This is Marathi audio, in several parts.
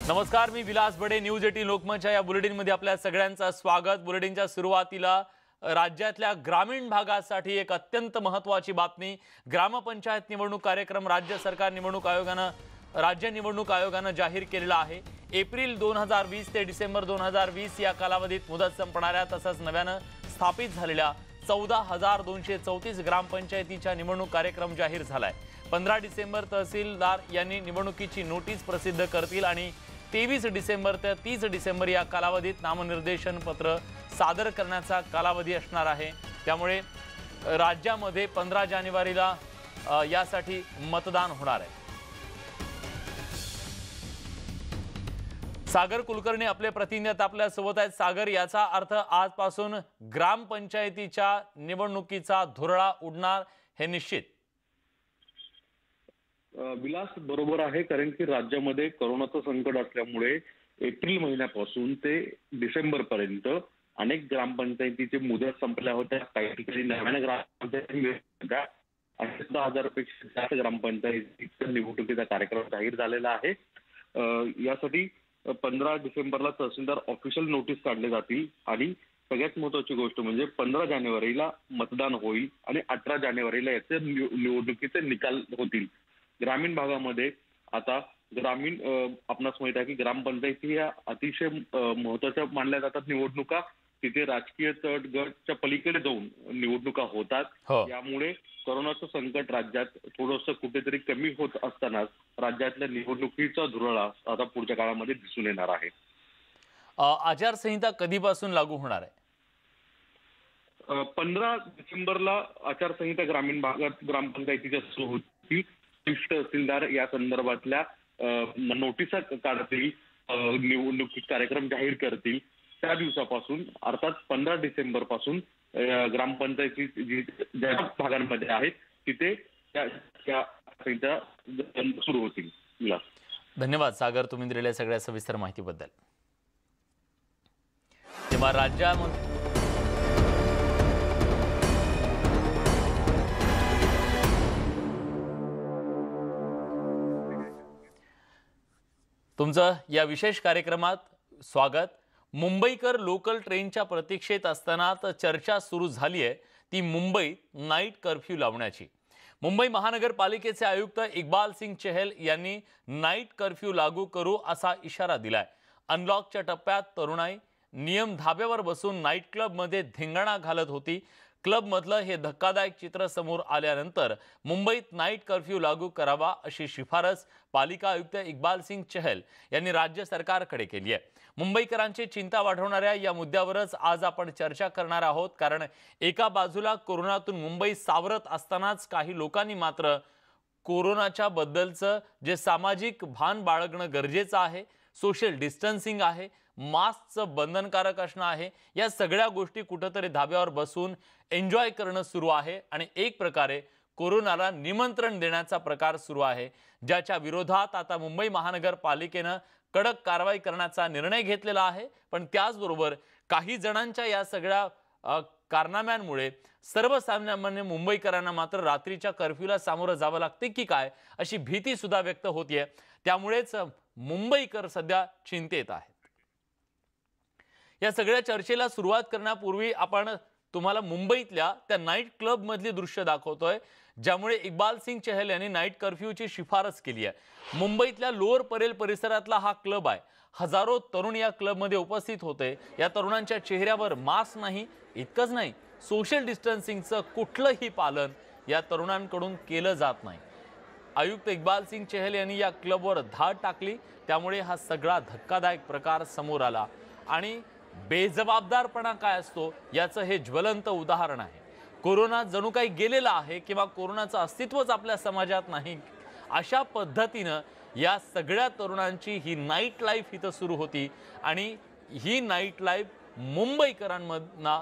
नमस्कार, मी विलास बडे. न्यूज 18 लोकमतच्या या बुलेटिनमध्ये आपल्या सगळ्यांचं स्वागत. बुलेटिनच्या सुरुवातीला राज्यातल्या ग्रामीण भागासाठी एक अत्यंत महत्त्वाची बातमी. ग्रामपंचायत निवडणूक कार्यक्रम राज्य निवडणूक आयोगानं जाहीर केलेला आहे. एप्रिल 2020 ते डिसेंबर 2020 या कालावधीत मुदत संपणाऱ्या तसंच नव्यानं स्थापित झालेल्या 14,234 ग्रामपंचायतीच्या निवडणूक कार्यक्रम जाहीर झालाय. 15 डिसेंबर तहसीलदार यांनी निवडणुकीची नोटीस प्रसिद्ध करतील आणि 23 डिसेंबर ते 30 डिसेंबर या कालावधीत नामनिर्देशन पत्र सादर करण्याचा कालावधी असणार आहे. त्यामुळे राज्यामध्ये 15 जानेवारीला यासाठी मतदान होणार आहे. सागर कुलकर्णी आपले प्रतिनिधी आपल्या सोबत आहेत. सागर, याचा अर्थ आजपासून ग्रामपंचायतीच्या निवडणुकीचा धुरळा उडणार हे निश्चित. विलास बरोबर आहे, कारण की राज्यामध्ये कोरोनाचं संकट असल्यामुळे एप्रिल महिन्यापासून ते डिसेंबर पर्यंत अनेक ग्रामपंचायतीची मुदत संपल्या होत्या. काही ठिकाणी नव्याने ग्रामपंचायती 10,000 पेक्षा जास्त ग्रामपंचायतीच्या निवडणुकीचा कार्यक्रम जाहीर झालेला आहे. यासाठी 15 डिसेंबरला तहसीलदार ऑफिशियल नोटीस काढले जातील आणि सगळ्यात महत्वाची गोष्ट म्हणजे 15 जानेवारीला मतदान होईल आणि 18 जानेवारीला याचे निवडणुकीचे निकाल होतील. ग्रामीण भागामध्ये आता आपणास माहित आहे की ग्रामपंचायती या अतिशय महत्वाच्या मानल्या जातात निवडणुका. तिथे राजकीय तट गटच्या पलीकडे जाऊन निवडणुका होतात. यामुळे कोरोनाचं संकट राज्यात थोडंसं कुठेतरी कमी होत असतानाच राज्यातल्या निवडणुकीचा धुरळा आता पुढच्या काळामध्ये दिसून येणार आहे. आचारसंहिता कधीपासून लागू होणार आहे? 15 डिसेंबरला आचारसंहिता ग्रामीण भागात ग्रामपंचायतीच्या सुरू होती. तहसीलदार या संदर्भातल्या नोटिसा काढतील, निवडणुकी कार्यक्रम जाहीर करतील. त्या दिवसापासून अर्थात 15 डिसेंबर पासून ग्रामपंचायती ज्या भागांमध्ये आहेत तिथे सुरू होतील. धन्यवाद सागर, तुम्ही दिलेल्या सगळ्या सविस्तर माहितीबद्दल. तेव्हा राज्यामध्ये तुमचं या विशेष कार्यक्रमात स्वागत. मुंबईकर लोकल ट्रेनच्या प्रतीक्षेत असताना चर्चा सुरू झाली आहे ती मुंबईत नाईट कर्फ्यू लावण्याची. मुंबई महानगरपालिकेचे आयुक्त इक्बाल सिंग चहल यांनी नाईट कर्फ्यू लागू करू असा इशारा दिलाय. अनलॉकच्या टप्प्यात तरुणाई नियम धाब्यावर बसून नाईट क्लबमध्ये धिंगाणा घालत होती. क्लबमधलं हे धक्कादायक चित्र समोर आल्यानंतर मुंबईत नाईट कर्फ्यू लागू करावा अशी शिफारस पालिका आयुक्त इक्बाल सिंग चहल यांनी राज्य सरकारकडे केली आहे. मुंबईकरांची चिंता वाढवणाऱ्या या मुद्द्यावरच आज आपण चर्चा करणार आहोत. कारण एका बाजूला कोरोनातून मुंबई सावरत असतानाच काही लोकांनी मात्र कोरोनाच्या बद्दलचं जे सामाजिक भान बाळगणं गरजेचं आहे, सोशल डिस्टन्सिंग आहे, मास्कचं बंधनकारक असणं आहे, या सगळ्या गोष्टी कुठेतरी धाब्यावर बसून एन्जॉय करणं सुरू आहे आणि एक प्रकारे कोरोनाला निमंत्रण देण्याचा प्रकार सुरू आहे, ज्याच्या विरोधात आता मुंबई महानगरपालिकेनं कडक कारवाई करण्याचा निर्णय घेतलेला आहे. पण त्याचबरोबर काही जणांच्या या सगळ्या कारनाम्यांमुळे सर्वसामान्य मुंबईकरांना मात्र रात्रीच्या कर्फ्यूला सामोरं जावं लागते की काय अशी भीती सुद्धा व्यक्त होतीये. त्यामुळेच मुंबईकर सध्या चिंतेत आहेत. या सगळ्या चर्चेला सुरुवात करण्यापूर्वी आपण तुम्हाला मुंबईतल्या त्या नाईट क्लब मधली दृश्य दाखवतोय, ज्यामुळे इक्बाल सिंग चहल यांनी नाईट कर्फ्यूची शिफारस केली आहे. मुंबईतल्या लोअर परेल परिसरातला हा क्लब आहे. हजारो तरुण या क्लबमध्ये उपस्थित होते. या तरुणांच्या चेहऱ्यावर मास्क नाही, इतकंच नाही, सोशल डिस्टन्सिंगचं कुठलंही पालन या तरुणांकडून केलं जात नाही. आयुक्त इक्बाल सिंग चहल यांनी या क्लबवर धाड टाकली. त्यामुळे हा सगळा धक्कादायक प्रकार समोर आला आणि बेजबाबदारपणा काय असतो याचं हे ज्वलंत उदाहरण आहे. कोरोना जणू काही गेलेला आहे किंवा कोरोनाचं अस्तित्वच आपल्या समाजात नाही, अशा पद्धतीनं या सगळ्या तरुणांची ही नाईट लाईफ इथं सुरू होती आणि ही नाईट लाईफ मुंबईकरांमधना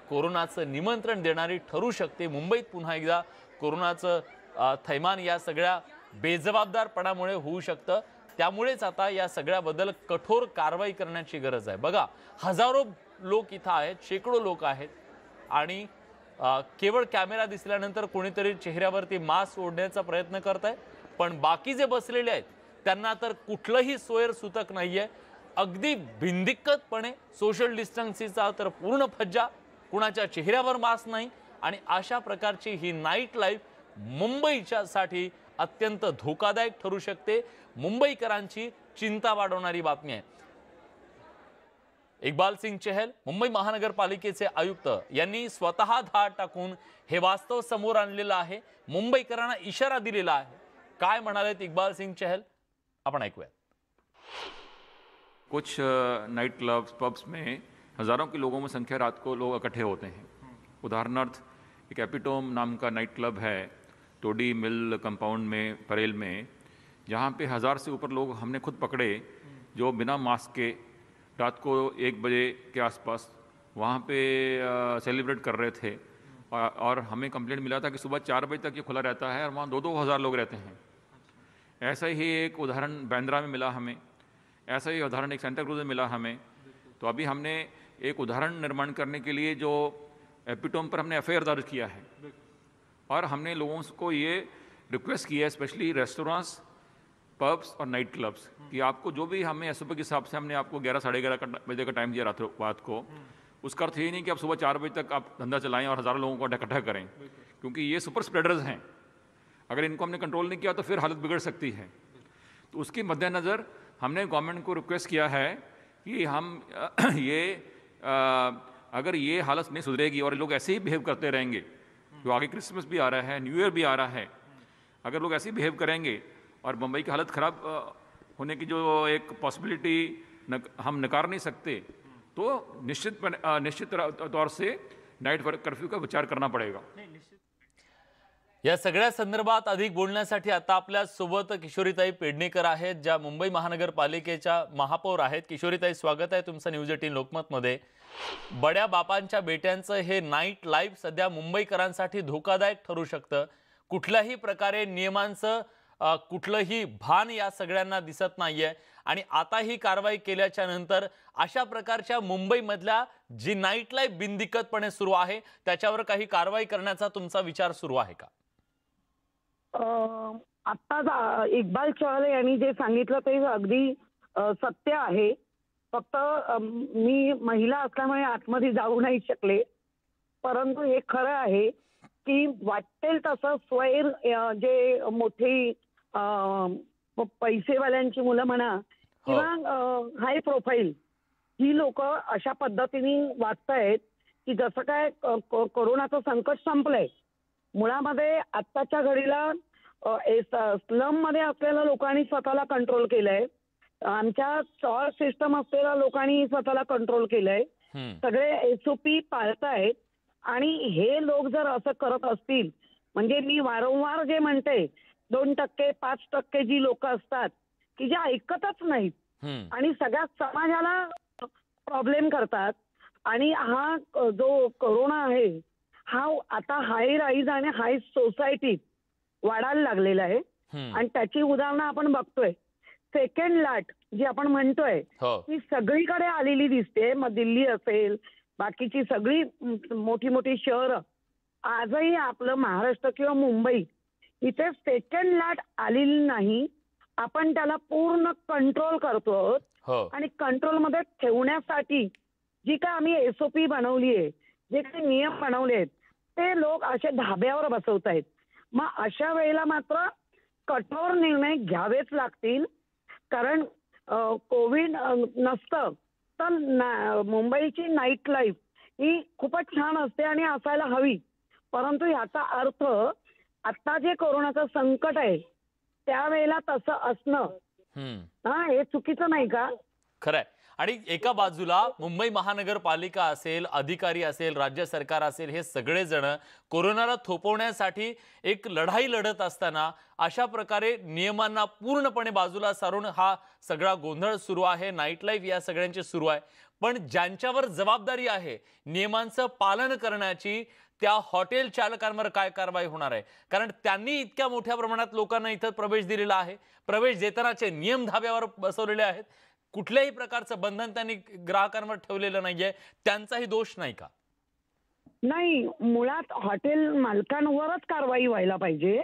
कोरोनाचं निमंत्रण देणारी ठरू शकते. मुंबईत पुन्हा एकदा कोरोनाचं थैमान या सगळ्या बेजबाबदारपणामुळे होऊ शकतं. त्यामुळेच आता या सगळ्याबद्दल कठोर कारवाई करण्याची गरज आहे. बघा, हजारो लोक इथं आहेत, शेकडो लोक आहेत आणि केवळ कॅमेरा दिसल्यानंतर कोणीतरी चेहऱ्यावरती मास्क ओढण्याचा प्रयत्न करत आहे, पण बाकी जे बसलेले आहेत त्यांना तर कुठलंही सोयरसूतक नाहीये. अगदी बिनदिक्कतपणे सोशल डिस्टन्सिंगचा तर पूर्ण फज्जा, कुणाच्या चेहऱ्यावर मास्क नाही आणि अशा प्रकारची ही नाईट लाईफ मुंबईच्यासाठी अत्यंत धोकादायक ठरू शकते. मुंबईकरांची चिंता वाढवणारी बातमी आहे. इक्बाल सिंग चहल मुंबई महानगरपालिकेचे आयुक्त यांनी स्वतः धाड टाकून हे वास्तव समोर आणलेलं आहे. मुंबईकरांना इशारा दिलेला आहे. काय म्हणालेत इक्बाल सिंग चहल आपण ऐकूया. कुछ नाइट क्लब्स पब्स में हज़ारों के लोगों में संख्या रात को लोग इकट्ठे होते हैं. उदाहरणार्थ एक एपिटोम नाम का नाइट क्लब है टोडी मिल कंपाउंड में परेल में, जहाँ पे 1000 से ऊपर लोग हमने खुद पकड़े जो बिना मास्क के रात को 1 बजे के आसपास वहाँ पे सेलिब्रेट कर रहे थे. और हमें कंप्लेंट मिला था कि सुबह 4 बजे तक ये खुला रहता है और वहाँ 2-2 हज़ार लोग रहते हैं. ऐसा ही एक उदाहरण बांद्रा में मिला हमें, ऐसा ही उदाहरण एक सेंटा क्रूज में मिला हमें. तो अभी हमने एक उदाहरण निर्माण करने के लिए जो एपिटोम पर हमने एफआईआर दर्ज किया है और हमने लोगों को ये रिक्वेस्ट किया है, स्पेशली रेस्टोरेंट्स, पब्स और नाइट क्लब्स, कि आपको जो भी हमें एसओपी के हिसाब से हमने आपको 11-11:30 बजे का टाइम दिया रात को, उसका अर्थ ये नहीं कि आप सुबह 4 बजे तक आप धंधा चलाएं और हज़ारों लोगों को इकट्ठा करें, क्योंकि ये सुपर स्प्रेडर्स हैं. अगर इनको हमने कंट्रोल नहीं किया तो फिर हालत बिगड़ सकती है. तो उसके मद्देनज़र हमने गवर्नमेंट को रिक्वेस्ट किया है कि हम ये अगर ये हालत नहीं सुधरेगी और लोग ऐसे ही बिहेव करते रहेंगे, जो आगे क्रिसमस भी आ रहा है, न्यू ईयर भी आ रहा है, अगर लोग ऐसे ही बिहेव करेंगे और मुंबई की हालत ख़राब होने की जो एक पॉसिबिलिटी हम नकार नहीं सकते, तो निश्चित तौर से नाइट कर्फ्यू का विचार करना पड़ेगा. या सगळ्या संदर्भात अधिक बोलण्यासाठी आता आपल्या सोबत किशोरीताई पेडणेकर आहेत, ज्या मुंबई महानगरपालिकेच्या महापौर आहेत. किशोरीताई, स्वागत आहे तुमचं न्यूज 18 लोकमतमध्ये. बड्या बापांच्या बेट्यांचं हे नाईट लाईफ सध्या मुंबईकरांसाठी धोकादायक ठरू शकतं. कुठल्याही प्रकारे नियमांचं कुठलंही भान या सगळ्यांना दिसत नाहीये आणि आता ही कारवाई केल्याच्या नंतर अशा प्रकारच्या मुंबईमधल्या जी नाईट लाईफ बिनदिक्कतपणे सुरू आहे त्याच्यावर काही कारवाई करण्याचा तुमचा विचार सुरू आहे का? आता इक्बाल चहल यांनी जे सांगितलं ते अगदी सत्य आहे. फक्त मी महिला असल्यामुळे आतमध्ये जाऊ नाही शकले, परंतु हे खरं आहे की वाटेल तसं स्वैर जे मोठी पैसेवाल्यांची मुलं म्हणा किंवा हाय प्रोफाईल ही लोक अशा पद्धतीने वागतायत की जसं काय कोरोनाचं संकट संपलंय. मुळामध्ये आत्ताच्या घडीला स्लम मध्ये असलेल्या लोकांनी स्वतःला कंट्रोल केलंय. आमच्या सॉल सिस्टम असलेल्या लोकांनी स्वतःला कंट्रोल केलंय. सगळे एसओपी पाळतायत आणि हे लोक जर असं करत असतील, म्हणजे मी वारंवार जे म्हणते 2%, 5% जी लोक असतात की जे ऐकतच नाहीत आणि सगळ्या समाजाला प्रॉब्लेम करतात. आणि हा जो कोरोना आहे हा आता हाय राईज आणि हाय सोसायटीत वाढायला लागलेला आहे आणि त्याची उदाहरणं आपण बघतोय. सेकंड लाट जी आपण म्हणतोय ती सगळीकडे आलेली दिसते. मग दिल्ली असेल, बाकीची सगळी मोठी मोठी शहरं, आजही आपलं महाराष्ट्र किंवा मुंबई इथे सेकंड लाट आलेली नाही. आपण त्याला पूर्ण कंट्रोल करतो आणि कंट्रोलमध्ये ठेवण्यासाठी जी काय आम्ही एसओपी बनवली आहे, जे काही नियम बनवले आहेत, ते लोक असे धाब्यावर बसवत आहेत. मग अशा वेळेला मात्र कठोर निर्णय घ्यावेच लागतील. कारण कोविड नसतं तर मुंबईची नाईट लाईफ ही खूपच छान असते आणि असायला हवी. परंतु याचा अर्थ आता जे कोरोनाचं संकट आहे त्यावेळेला तसं असणं हे चुकीचं नाही का? खरंय. आणि एका बाजूला मुंबई महानगरपालिका असेल, अधिकारी असेल, राज्य सरकार असेल, हे सगळेजण कोरोनाला थोपवण्यासाठी एक लढाई लढत असताना अशा प्रकारे नियमांना पूर्णपणे बाजूला सारून हा सगळा गोंधळ सुरू आहे. नाईट लाईफ या सगळ्यांची सुरू आहे. पण ज्यांच्यावर जबाबदारी आहे नियमांचं पालन करण्याची, त्या हॉटेल चालकांवर काय कारवाई होणार आहे? कारण त्यांनी इतक्या मोठ्या प्रमाणात लोकांना इथं प्रवेश दिलेला आहे. प्रवेश देतानाचे नियम धाब्यावर बसवलेले आहेत. कुठल्याही प्रकारचं बंधन त्यांनी ग्राहकांवर ठेवलेलं नाहीये. त्यांचाही दोष नाही का? नाही, मुळात हॉटेल मालकांवरच कारवाई व्हायला पाहिजे.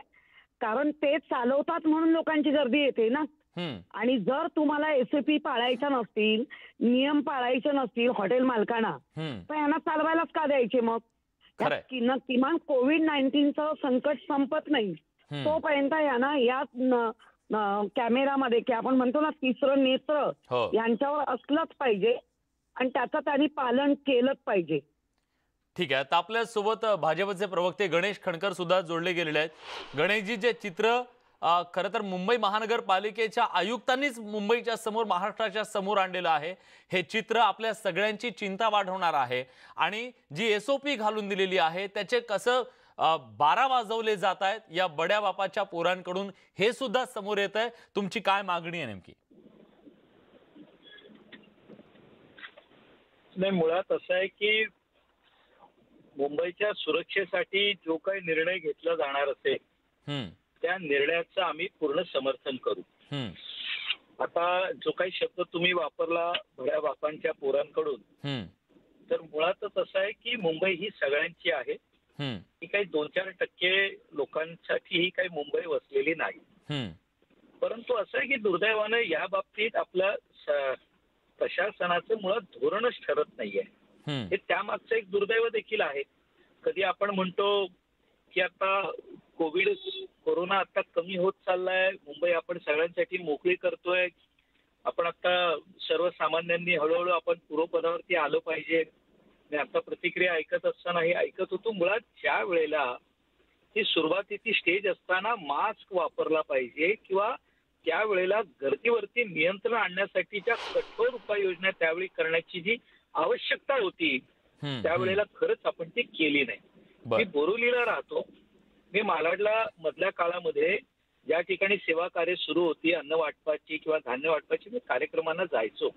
कारण ते चालवतात म्हणून लोकांची गर्दी येते ना. आणि जर तुम्हाला SOP पाळायच्या नसतील, नियम पाळायचे नसतील हॉटेल मालकांना, तर यांना चालवायलाच का द्यायचे मग? खरंय. किमान कोविड-19चं संकट संपत नाही तोपर्यंत यांना या कॅमेरामध्ये की आपण म्हणतो ना तिसरं नेत्र हो. यांच्यावर असलंच पाहिजे आणि त्याचं त्यांनी पालन केलंच पाहिजे. ठीक आहे. आता आपल्या सोबत भाजपचे प्रवक्ते गणेश खणकर सुद्धा जोडले गेलेले आहेत. गणेशजी, जे चित्र खरं तर मुंबई महानगरपालिकेच्या आयुक्तांनीच मुंबईच्या समोर, महाराष्ट्राच्या समोर आणलेलं आहे, हे चित्र आपल्या सगळ्यांची चिंता वाढवणार आहे. आणि जी SOP घालून दिलेली आहे त्याचे कसं 12 वाजवले जात आहेत या बड्या बापाच्या पोरांकडून, हे सुद्धा समोर येत आहे. तुमची काय मागणी आहे नेमकी? नाही, मुळात असं आहे की मुंबईच्या सुरक्षेसाठी जो काही निर्णय घेतला जाणार असेल त्या निर्णयाचं आम्ही पूर्ण समर्थन करू. आता जो काही शब्द तुम्ही वापरला भड्या बापांच्या पोरांकडून, तर मुळातच असं आहे की मुंबई ही सगळ्यांची आहे. ही काही 2-4% लोकांसाठी ही काही मुंबई वसलेली नाही. परंतु असं आहे की दुर्दैवानं या बाबतीत आपल्या प्रशासनाचं मुळात धोरणच ठरत नाहीये. हे त्यामागचं एक दुर्दैव देखील आहे. कधी आपण म्हणतो की आता कोरोना आता कमी होत चाललाय, मुंबई आपण सगळ्यांसाठी मोकळी करतोय, आपण आता सर्वसामान्यांनी हळूहळू आपण पूर्वपदावरती आलो पाहिजे. मी आता प्रतिक्रिया ऐकत असताना हे ऐकत होतो, मुळात ज्या वेळेला ही सुरुवातीची स्टेज असताना मास्क वापरला पाहिजे किंवा त्यावेळेला गर्दीवरती नियंत्रण आणण्यासाठीच्या कठोर उपाययोजना त्यावेळी करण्याची जी आवश्यकता होती त्यावेळेला खरंच आपण ती केली नाही. मी बोरिवलीला राहतो. मी मालाडला मधल्या काळामध्ये ज्या ठिकाणी सेवा कार्य सुरू होती, अन्न वाटपाची किंवा धान्य वाटपाची, मी कार्यक्रमांना जायचो.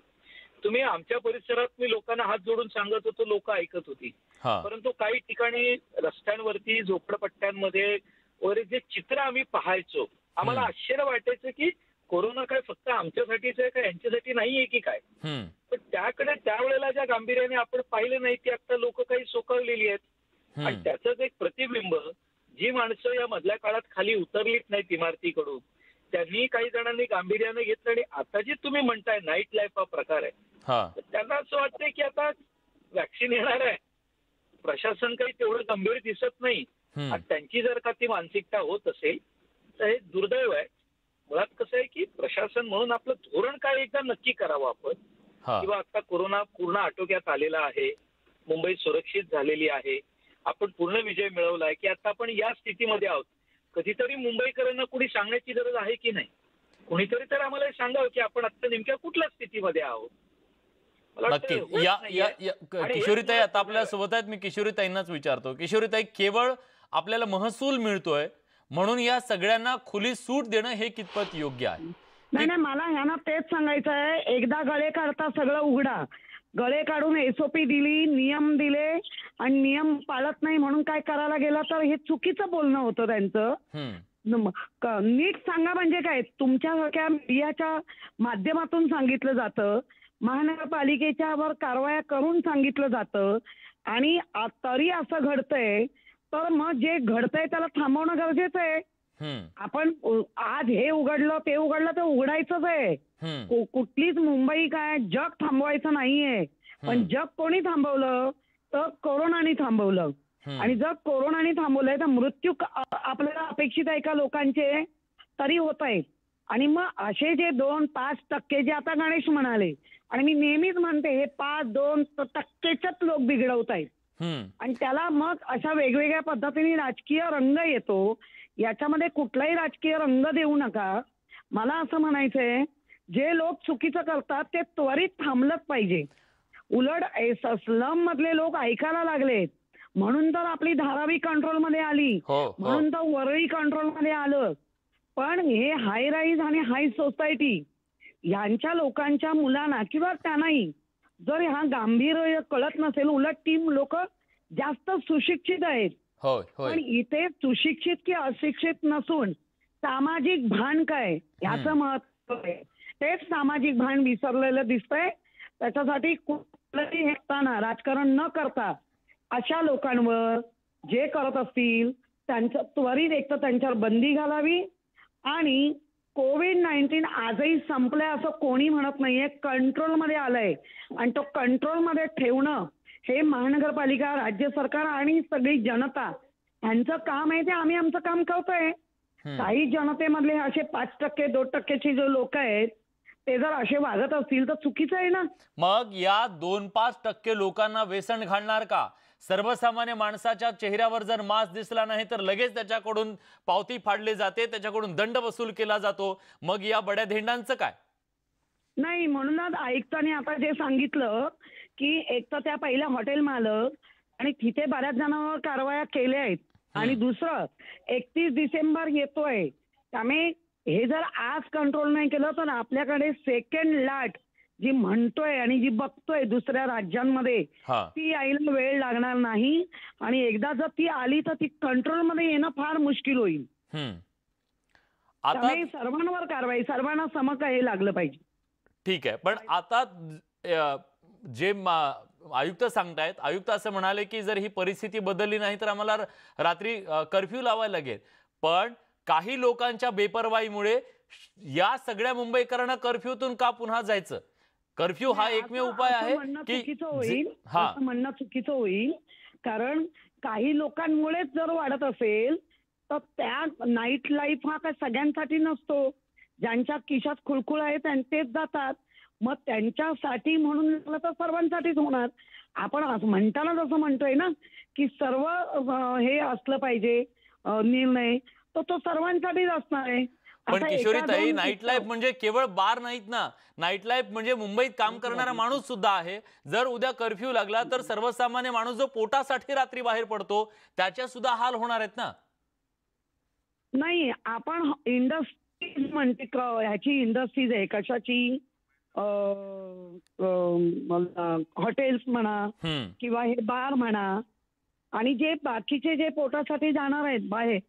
तुम्ही आमच्या परिसरात मी लोकांना हात जोडून सांगत होतो, लोक ऐकत होती. परंतु काही ठिकाणी रस्त्यांवरती, झोपडपट्ट्यांमध्ये वगैरे जे चित्र आम्ही पाहायचो, आम्हाला आश्चर्य वाटायचं की कोरोना काय फक्त आमच्यासाठीच आहे का, यांच्यासाठी नाहीये की काय. पण त्याकडे त्यावेळेला ज्या गांभीर्याने आपण पाहिलं नाही ती आता लोक काही सोकावलेली आहेत. आणि त्याचंच एक प्रतिबिंब, जी माणसं या मधल्या काळात खाली उतरलीच नाहीत इमारतीकडून, त्यांनी काही जणांनी गांभीर्याने घेतलं. आणि आता जे तुम्ही म्हणताय नाईट लाईफ हा प्रकार आहे, त्यांना असं वाटतंय की आता वॅक्सिन येणार आहे, प्रशासन काही तेवढं गंभीर दिसत नाही. त्यांची जर का ती मानसिकता होत असेल तर हे दुर्दैव आहे. मुळात कसं आहे की प्रशासन म्हणून आपलं धोरण काय एकदा नक्की करावं आपण. किंवा आता कोरोना पूर्ण आटोक्यात आलेला आहे, मुंबई सुरक्षित झालेली आहे, आपण पूर्ण विजय मिळवलाय की आता आपण या स्थितीमध्ये आहोत. कधीतरी मुंबईकरांना कुणी सांगण्याची गरज आहे की नाही? कुणीतरी तर आम्हाला सांगावं की आपण आता नेमक्या कुठल्या स्थितीमध्ये आहोत. नक्की. किशोरीताई आता आपल्या सोबत आहेत. मी किशोरीताईंनाच विचारतो. किशोरीताई, केवळ आपल्याला महसूल मिळतोय म्हणून या सगळ्यांना खुली सूट देणं हे कितपत योग्य आहे? नाही, मला ह्यांना तेच सांगायचं आहे. एकदा गळे काढता सगळं उघडा. गळे काढून SOP दिली, नियम दिले आणि नियम पाळत नाही म्हणून काय करायला गेला, तर हे चुकीचं बोलणं होतं त्यांचं. नीट सांगा म्हणजे काय, तुमच्यासारख्या मीडियाच्या माध्यमातून सांगितलं जातं, महानगरपालिकेच्या वर कारवाया करून सांगितलं जातं, आणि तरी असं घडतंय. तर मग जे घडतंय त्याला थांबवणं गरजेचं आहे. आपण आज हे उघडलं ते उघडलं तर उघडायचंच आहे. कुठलीच मुंबई काय जग थांबवायचं नाहीये. पण जग कोणी थांबवलं तर कोरोनाने थांबवलं. आणि जर कोरोनाने थांबवलंय तर मृत्यू आपल्याला अपेक्षित आहे का लोकांचे? तरी होत आहेत. आणि मग असे जे 2-5% जे आता गणेश म्हणाले, आणि मी नेहमीच म्हणते हे 5-2%च लोक बिघडवत आहेत. आणि त्याला मग अशा वेगवेगळ्या पद्धतीने राजकीय रंग येतो. याच्यामध्ये कुठलाही राजकीय रंग देऊ नका. मला असं म्हणायचंय, जे लोक चुकीचं करतात ते त्वरित थांबलंच पाहिजे. उलट स्लम मधले लोक ऐकायला लागलेत म्हणून तर आपली धारावी कंट्रोलमध्ये आली, म्हणून तर वरळी कंट्रोलमध्ये आलं. पण हे हाय राईज आणि हाय सोसायटी यांच्या लोकांच्या मुलांना किंवा त्यांनाही जर हा गांभीर्य कळत नसेल, उलट ती लोक जास्त सुशिक्षित आहेत. पण इथे सुशिक्षित की अशिक्षित नसून सामाजिक भान काय याचं महत्व आहे. तेच सामाजिक भान विसरलेलं दिसतंय. त्याच्यासाठी कुठलंही हेताना राजकारण न करता अशा लोकांवर जे करत असतील त्यांचं त्वरित एक तर त्यांच्यावर बंदी घालावी आणि कोविड-19 आजही संपलंय असं कोणी म्हणत नाहीये. कंट्रोलमध्ये आलंय आणि तो कंट्रोलमध्ये ठेवणं हे महानगरपालिका, राज्य सरकार आणि सगळी जनता यांचं काम आहे. ते आम्ही आमचं काम करतोय. काही जनतेमधले असे 5%, 2%चे जे लोक आहेत ते जर असे वागत असतील तर चुकीचं आहे ना. मग या 2-5% लोकांना वेसण घालणार का? सर्वसामान्य माणसाच्या चेहऱ्यावर जर मास्क दिसला नाही तर लगेच त्याच्याकडून पावती फाडली जाते, त्याच्याकडून दंड वसूल केला जातो. मग या बड्या धेंडांचं काय? नाही, म्हणूनच आयुक्तांनी आता जे सांगितलं की एक तर त्या पहिल्या हॉटेल मालक आणि तिथे बऱ्याच जणांवर कारवाया केल्या आहेत आणि दुसरं 31 डिसेंबर येतोय, त्यामुळे हे जर आज कंट्रोल नाही केलं तर आपल्याकडे सेकंड लाट जी म्हणतोय आणि जी बघतोय दुसऱ्या राज्यांमध्ये ती यायला वेळ लागणार नाही आणि एकदा जर ती आली तर ती कंट्रोलमध्ये येणं फार मुश्किल होईल. आता सर्वांवर कारवाई, सर्वांना हे लागलं पाहिजे. ठीक आहे, पण आता जे आयुक्त सांगतायत, आयुक्त असं म्हणाले की जर ही परिस्थिती बदलली नाही तर आम्हाला रात्री कर्फ्यू लावायला लागेल. पण काही लोकांच्या बेपरवाईमुळे या सगळ्या मुंबईकरांना कर्फ्यूतून का पुन्हा जायचं? कर्फ्यू हा एकमेव उपाय आहे की म्हणणं चुकीचं होईल, कारण काही लोकांमुळेच जर वाढत असेल तर त्या नाईट लाईफ हा काय सगळ्यांसाठी नसतो. ज्यांच्या खिशात खुळखुळ आहे तेच जातात. मग त्यांच्यासाठी म्हणून तर सर्वांसाठीच होणार. आपण म्हणताना जसं म्हणतोय ना की सर्व हे असलं पाहिजे निर्णय, तो सर्वांसाठीच असणार आहे. पण किशोरीताई, नाईट लाईफ म्हणजे केवळ बार नाहीत ना. नाईट लाईफ म्हणजे मुंबईत काम करणारा माणूस सुद्धा आहे. जर उद्या कर्फ्यू लागला तर सर्वसामान्य माणूस जो पोटासाठी रात्री बाहेर पडतो त्याच्या सुद्धा हाल होणार आहेत ना. नाही, आपण इंडस्ट्रीज म्हणते, ह्याची इंडस्ट्रीज आहे कशाची, हॉटेल्स म्हणा किंवा हे बार म्हणा, आणि जे बाकीचे जे पोटासाठी जाणार आहेत बाहेर,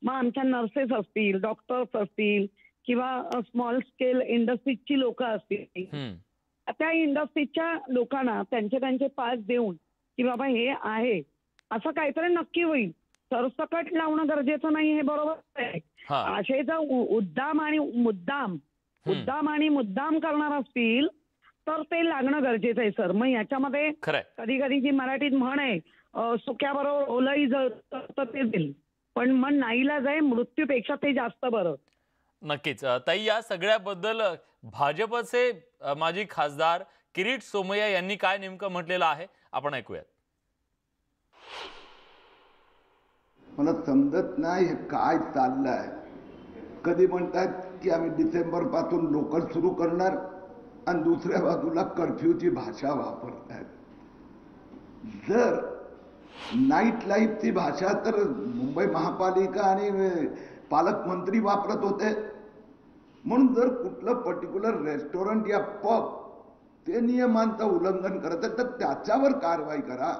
मग आमच्या नर्सेस असतील, डॉक्टर्स असतील किंवा स्मॉल स्केल इंडस्ट्रीजची लोक असतील, त्या इंडस्ट्रीजच्या लोकांना त्यांचे पास देऊन की बाबा हे आहे असं काहीतरी नक्की होईल. सरसकट लावणं गरजेचं नाही, हे बरोबर आहे. असे जर उद्दाम आणि मुद्दाम करणार असतील तर ते लागणं गरजेचं आहे सर. मग याच्यामध्ये कधी कधी जी मराठीत म्हण आहे, सुक्याबरोबर ओलही जळतं ते दिल, पण मन नाईलाज आहे, मृत्यूपेक्षा ते जास्त बरं. नक्कीच ताई, या सगळ्याबद्दल भाजपचे माजी खासदार किरीट सोमय्या यांनी काय नेमकं म्हटलेलं आहे आपण ऐकूयात. मला समजत नाही हे काय चाललंय. कधी म्हणतात की आम्ही डिसेंबर पासून लोकल सुरू करणार आणि दुसऱ्या बाजूला कर्फ्यूची भाषा वापरतात. जर नाईट लाईफची भाषा तर मुंबई महापालिका आणि पालकमंत्री वापरत होते, म्हणून जर कुठलं पर्टिक्युलर रेस्टॉरंट या पब ते नियमांचं उल्लंघन करत आहे तर त्याच्यावर कारवाई करा.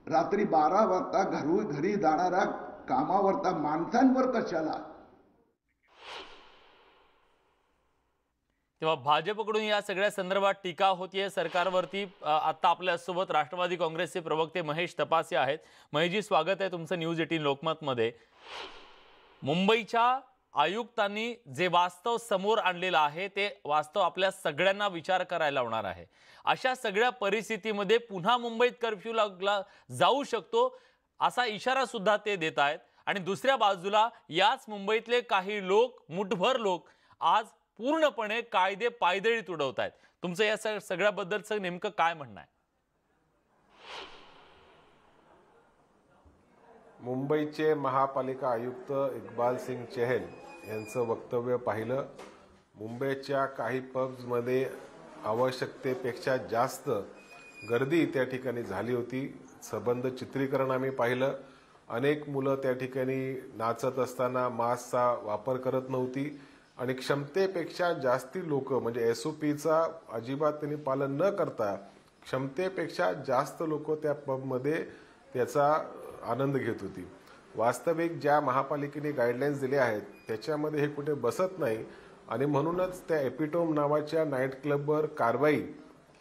रात्री 12 वाजता घरी जाणाऱ्या कामावरता माणसांवर कशाला? तेव्हा भाजपकडून या सगळ्या संदर्भात टीका होतीये सरकारवरती. आता आपल्यासोबत राष्ट्रवादी काँग्रेसचे प्रवक्ते महेश तपासे आहेत. महेशजी, स्वागत आहे तुमचं न्यूज 18 लोकमतमध्ये. मुंबईच्या आयुक्तांनी जे वास्तव समोर आणलेलं आहे ते वास्तव आपल्या सगळ्यांना विचार करायला लावणार आहे. अशा सगळ्या परिस्थितीमध्ये पुन्हा मुंबईत कर्फ्यू लागला जाऊ शकतो असा इशारा सुद्धा ते देत आहेत. आणि दुसऱ्या बाजूला याच मुंबईतले काही लोक, मुठभर लोक आज पूर्णपणे कायदे पायदळीत उडवत आहेत. तुमचं या सगळ्याबद्दलचं नेमकं काय म्हणणं आहे? मुंबईचे महापालिका आयुक्त इक्बाल सिंग चहल यांचं वक्तव्य पाहिलं. मुंबईच्या काही पब्समध्ये आवश्यकतेपेक्षा जास्त गर्दी त्या ठिकाणी झाली होती. सबंध चित्रीकरण आम्ही पाहिलं. अनेक मुलं त्या ठिकाणी नाचत असताना मास्कचा वापर करत नव्हती आणि क्षमतेपेक्षा जास्ती लोक, म्हणजे SOPचा अजिबात त्यांनी पालन न करता क्षमतेपेक्षा जास्त लोक त्या पबमध्ये त्याचा आनंद घेत होती. वास्तविक ज्या महापालिकेने गाईडलाईन्स दिल्या आहेत त्याच्यामध्ये हे कुठे बसत नाही आणि म्हणूनच त्या एपिटोम नावाच्या नाईट क्लबवर कारवाई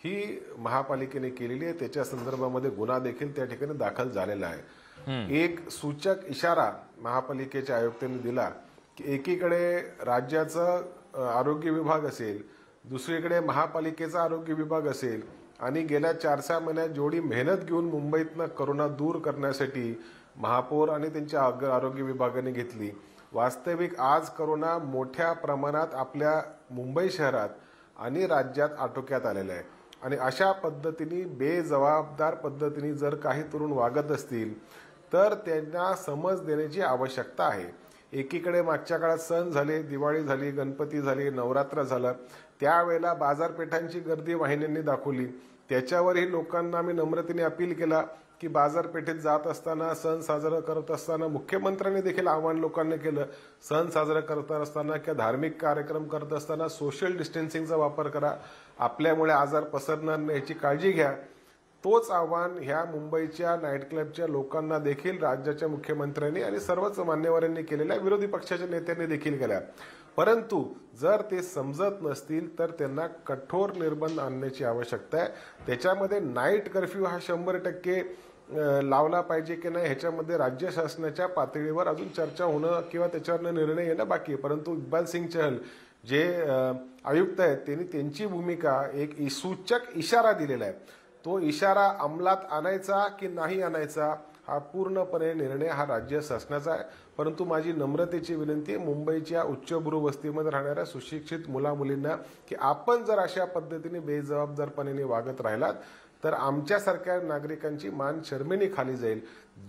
ही महापालिकेने केलेली आहे. त्याच्या संदर्भामध्ये गुन्हा देखील त्या ठिकाणी दाखल झालेला आहे. एक सूचक इशारा महापालिकेच्या आयुक्तांनी दिला की एकीकडे राज्याचं आरोग्य विभाग असेल, दुसरीकडे महापालिकेचा आरोग्य विभाग असेल आणि गेल्या 4-6 महिन्यात जेवढी मेहनत घेऊन मुंबईतनं करोना दूर करण्यासाठी महापौर आणि त्यांच्या आरोग्य विभागाने घेतली, वास्तविक आज करोना मोठ्या प्रमाणात आपल्या मुंबई शहरात आणि राज्यात आटोक्यात आलेला आहे. आणि अशा पद्धतीने बेजबाबदार पद्धतीने जर काही तरुण वागत असतील तर त्यांना समज देण्याची आवश्यकता आहे. एकीकडे मागच्या काळात सण झाले, दिवाळी झाली, गणपती झाली, नवरात्र झालं, त्यावेळेला बाजारपेठांची गर्दी वाहिन्यांनी दाखवली. त्याच्यावरही लोकांना आम्ही नम्रतेने अपील केला की बाजारपेठेत जात असताना, सण साजरा करत असताना मुख्यमंत्र्यांनी देखील आवाहन लोकांना केलं, सण साजरा करत असताना किंवा धार्मिक कार्यक्रम करत असताना सोशल डिस्टन्सिंगचा वापर करा, आपल्यामुळे आजार पसरणार नाही याची काळजी घ्या. तोच आव्हान ह्या मुंबईच्या नाईट क्लबच्या लोकांना देखील राज्याच्या मुख्यमंत्र्यांनी आणि सर्वच मान्यवरांनी केलेल्या, विरोधी पक्षाच्या नेत्यांनी देखील केल्या. परंतु जर ते समजत नसतील तर त्यांना कठोर निर्बंध आणण्याची आवश्यकता आहे. त्याच्यामध्ये नाईट कर्फ्यू हा 100% लावला पाहिजे की नाही ह्याच्यामध्ये राज्य शासनाच्या पातळीवर अजून चर्चा होणं किंवा त्याच्यावर निर्णय येणं बाकी आहे. परंतु इक्बाल सिंग चहल जे आयुक्त आहेत त्यांनी त्यांची भूमिका एक सूचक इशारा दिलेला आहे. तो इशारा अंमलात आणायचा की नाही आणायचा हा पूर्णपणे निर्णय हा राज्य शासनाचा आहे. परंतु माझी नम्रतेची विनंती आहे मुंबईच्या उच्चभ्रू वस्तीमध्ये राहणाऱ्या सुशिक्षित मुलामुलींना की आपण जर अशा पद्धतीने बेजबाबदारपणे वागत राहिलात तर आमच्यासारख्या नागरिकांची मान शर्मेने खाली जाईल.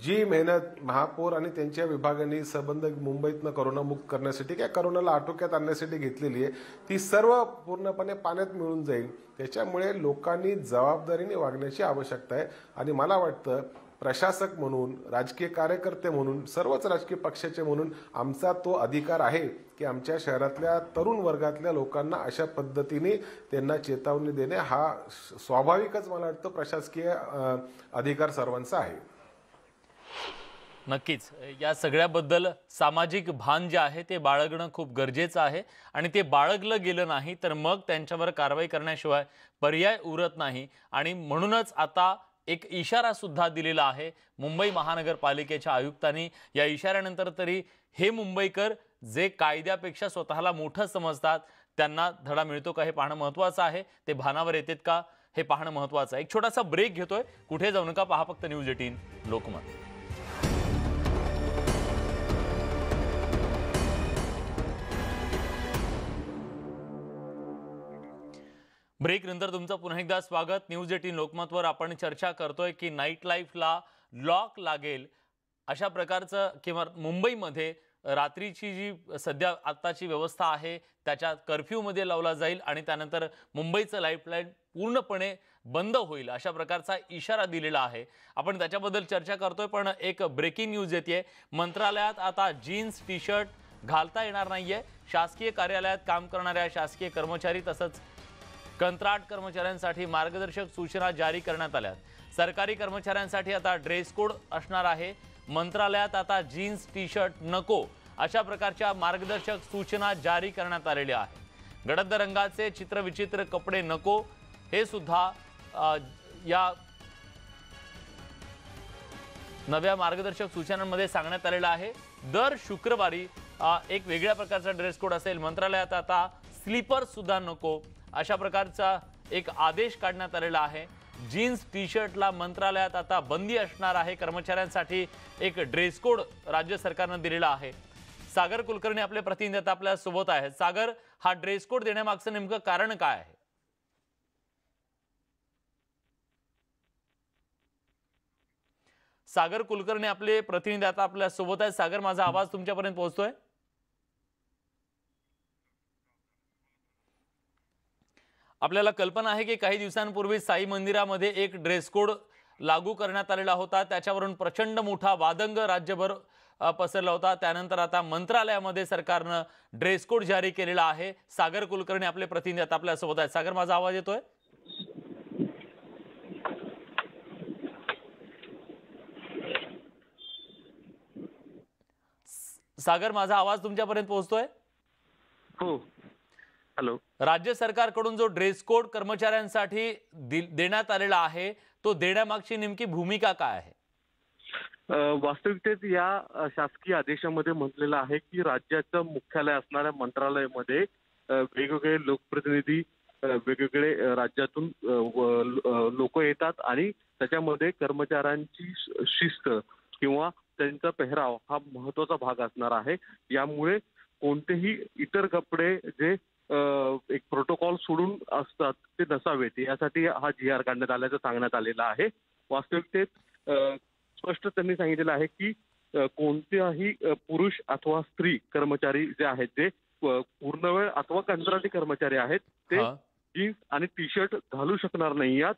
जी मेहनत महापौर आणि त्यांच्या विभागांनी संबंध मुंबईतनं करोनामुक्त करण्यासाठी किंवा करोनाला आटोक्यात आणण्यासाठी घेतलेली आहे ती सर्व पूर्णपणे पाण्यात मिळून जाईल. त्याच्यामुळे लोकांनी जबाबदारीने वागण्याची आवश्यकता आहे. आणि मला वाटतं प्रशासक म्हणून, राजकीय कार्यकर्ते म्हणून, सर्वच राजकीय पक्षाचे म्हणून आमचा तो अधिकार आहे की आमच्या शहरातल्या तरुण वर्गातल्या लोकांना अशा पद्धतीने त्यांना चेतावणी देणे हा स्वाभाविकच मला वाटतं प्रशासकीय अधिकार सर्वांचा आहे. नक्कीच या सगळ्याबद्दल सामाजिक भान जे आहे ते बाळगणं खूप गरजेचं आहे आणि ते बाळगलं गेलं नाही तर मग त्यांच्यावर कारवाई करण्याशिवाय पर्याय उरत नाही. आणि म्हणूनच आता एक इशारा सुद्धा दिलेला आहे मुंबई महानगरपालिकेच्या आयुक्तांनी. या इशाऱ्यानंतर तरी हे मुंबईकर जे कायद्यापेक्षा स्वतःला मोठं समजतात त्यांना धडा मिळतो का हे पाहणं महत्त्वाचं आहे. ते भानावर येतात का हे पाहणं महत्त्वाचं आहे. एक छोटासा ब्रेक घेतोय, कुठे जाऊ नका, पहा फक्त न्यूज 18 लोकमत. ब्रेक नंतर तुमचं पुन्हा एकदा स्वागत. न्यूज 18 लोकमतवर आपण चर्चा करतोय की नाईट लाईफला लॉक लागेल अशा प्रकारचं किंवा मुंबईमध्ये रात्रीची जी सध्या आत्ताची व्यवस्था आहे त्याच्या कर्फ्यूमध्ये लावला जाईल आणि त्यानंतर मुंबईचं लाईफलाईन पूर्णपणे बंद होईल अशा प्रकारचा इशारा दिलेला आहे. आपण त्याच्याबद्दल चर्चा करतोय. पण एक ब्रेकिंग न्यूज येते. मंत्रालयात आता जीन्स टी शर्ट घालता येणार नाहीये. शासकीय कार्यालयात काम करणाऱ्या शासकीय कर्मचारी तसंच कंत्राट कर्मचाऱ्यांसाठी मार्गदर्शक सूचना जारी करण्यात आल्या. सरकारी कर्मचाऱ्यांसाठी आता ड्रेस कोड असणार आहे. मंत्रालयात आता जीन्स टी शर्ट नको अशा प्रकारच्या मार्गदर्शक सूचना जारी करण्यात आलेल्या आहेत. गडद रंगाचे चित्रविचित्र कपडे नको हे सुद्धा या नव्या मार्गदर्शक सूचनांमध्ये सांगण्यात आलेलं आहे. दर शुक्रवारी एक वेगळ्या प्रकारचा ड्रेस कोड असेल. मंत्रालयात आता स्लीपर सुद्धा नको अशा प्रकारचा एक आदेश काढण्यात आलेला आहे. जीन्स टी शर्टला मंत्रालयात आता बंदी असणार आहे. कर्मचाऱ्यांसाठी एक ड्रेस कोड राज्य सरकारने दिलेला आहे. सागर कुलकर्णी आपले प्रतिनिधी आपल्या सोबत आहेत. सागर, हा ड्रेस कोड देण्यामागचं नेमकं कारण काय आहे? सागर कुलकर्णी आपले प्रतिनिधी आता आपल्या सोबत आहेत. सागर, माझा आवाज तुमच्यापर्यंत पोहोचतोय? आपल्याला कल्पना आहे की काही दिवसांपूर्वी साई मंदिरामध्ये एक ड्रेस कोड लागू करण्यात आलेला होता. त्याच्यावरून प्रचंड मोठा वादंग राज्यभर पसरला होता. त्यानंतर आता मंत्रालयामध्ये सरकारनं ड्रेस कोड जारी केलेला आहे. सागर कुलकर्णी आपले प्रतिनिधी आता आपल्या सोबत आहेत. सागर, माझा आवाज येतोय? सागर, माझा आवाज तुमच्यापर्यंत पोहोचतोय? हो. हॅलो. राज्य सरकारकडून जो ड्रेस कोड कर्मचाऱ्यांसाठी देण्यात आलेला आहे तो देण्यामागची नेमकी भूमिका काय आहे? वास्तविकतेत या शासकीय आदेशामध्ये म्हटलेलं आहे की राज्याचं मुख्यालय असणाऱ्या मंत्रालयामध्ये वेगवेगळे लोकप्रतिनिधी वेगवेगळे राज्यातून लोक येतात आणि त्याच्यामध्ये कर्मचाऱ्यांची शिस्त किंवा त्यांचा पेहराव हा महत्वाचा भाग असणार आहे. यामुळे कोणतेही इतर कपडे जे एक प्रोटोकॉल सोडून असतात ते नसावेत यासाठी हा GR काढण्यात आल्याचं सांगण्यात आलेलं आहे. वास्तविकतेत स्पष्ट त्यांनी सांगितलेलं आहे की कोणत्याही पुरुष अथवा स्त्री कर्मचारी जे आहेत जे पूर्णवेळ अथवा कंत्राटी कर्मचारी आहेत ते जीन्स आणि टी शर्ट घालू शकणार नाही. यात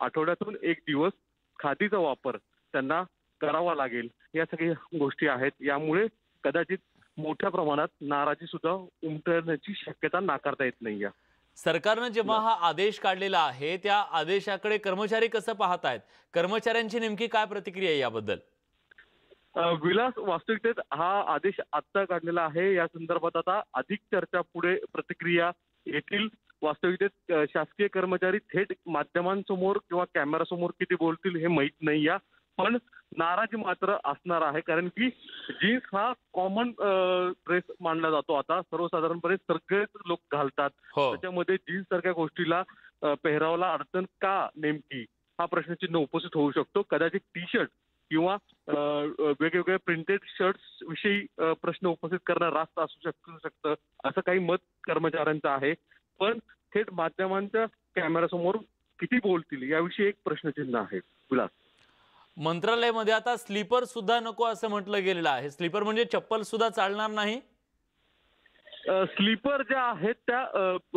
आठवड्यातून एक दिवस खादीचा वापर त्यांना करावा लागेल. या सगळ्या गोष्टी आहेत. यामुळे कदाचित मोठ्या प्रमाणात नाराजी सुद्धा उमटण्याची शक्यता नाकारता येत नाही. सरकारनं जेव्हा हा आदेश काढलेला आहे त्या आदेशाकडे कर्मचारी कसं पाहतायत, कर्मचाऱ्यांची नेमकी काय प्रतिक्रिया आहे याबद्दल? विलास, वास्तविकतेत हा आदेश आत्ता काढलेला आहे. या संदर्भात आता अधिक चर्चा पुढे प्रतिक्रिया येतील. वास्तविकतेत शासकीय कर्मचारी थेट माध्यमांसमोर किंवा कॅमेरासमोर किती बोलतील हे माहीत नाही. पण नाराजी मात्र असणार आहे, कारण की जीन्स हा कॉमन ड्रेस मानला जातो. आता सर्वसाधारणपणे सगळेच लोक घालतात. त्याच्यामध्ये जीन्स सारख्या गोष्टीला पेहरावला अडचण का नेमकी हा प्रश्नचिन्ह उपस्थित होऊ शकतो. कदाचित टी शर्ट किंवा वेगवेगळ्या प्रिंटेड शर्ट्स विषयी प्रश्न उपस्थित करणं रास्त असू शकतं असं काही मत कर्मचाऱ्यांचं आहे. पण थेट माध्यमांच्या कॅमेरासमोर किती बोलतील याविषयी एक प्रश्नचिन्ह आहे. विलास, मंत्रालयामध्ये आता स्लीपर सुद्धा नको असं म्हटलं गेलेलं आहे. स्लीपर म्हणजे चप्पल सुद्धा चालणार नाही. स्लीपर ज्या आहेत त्या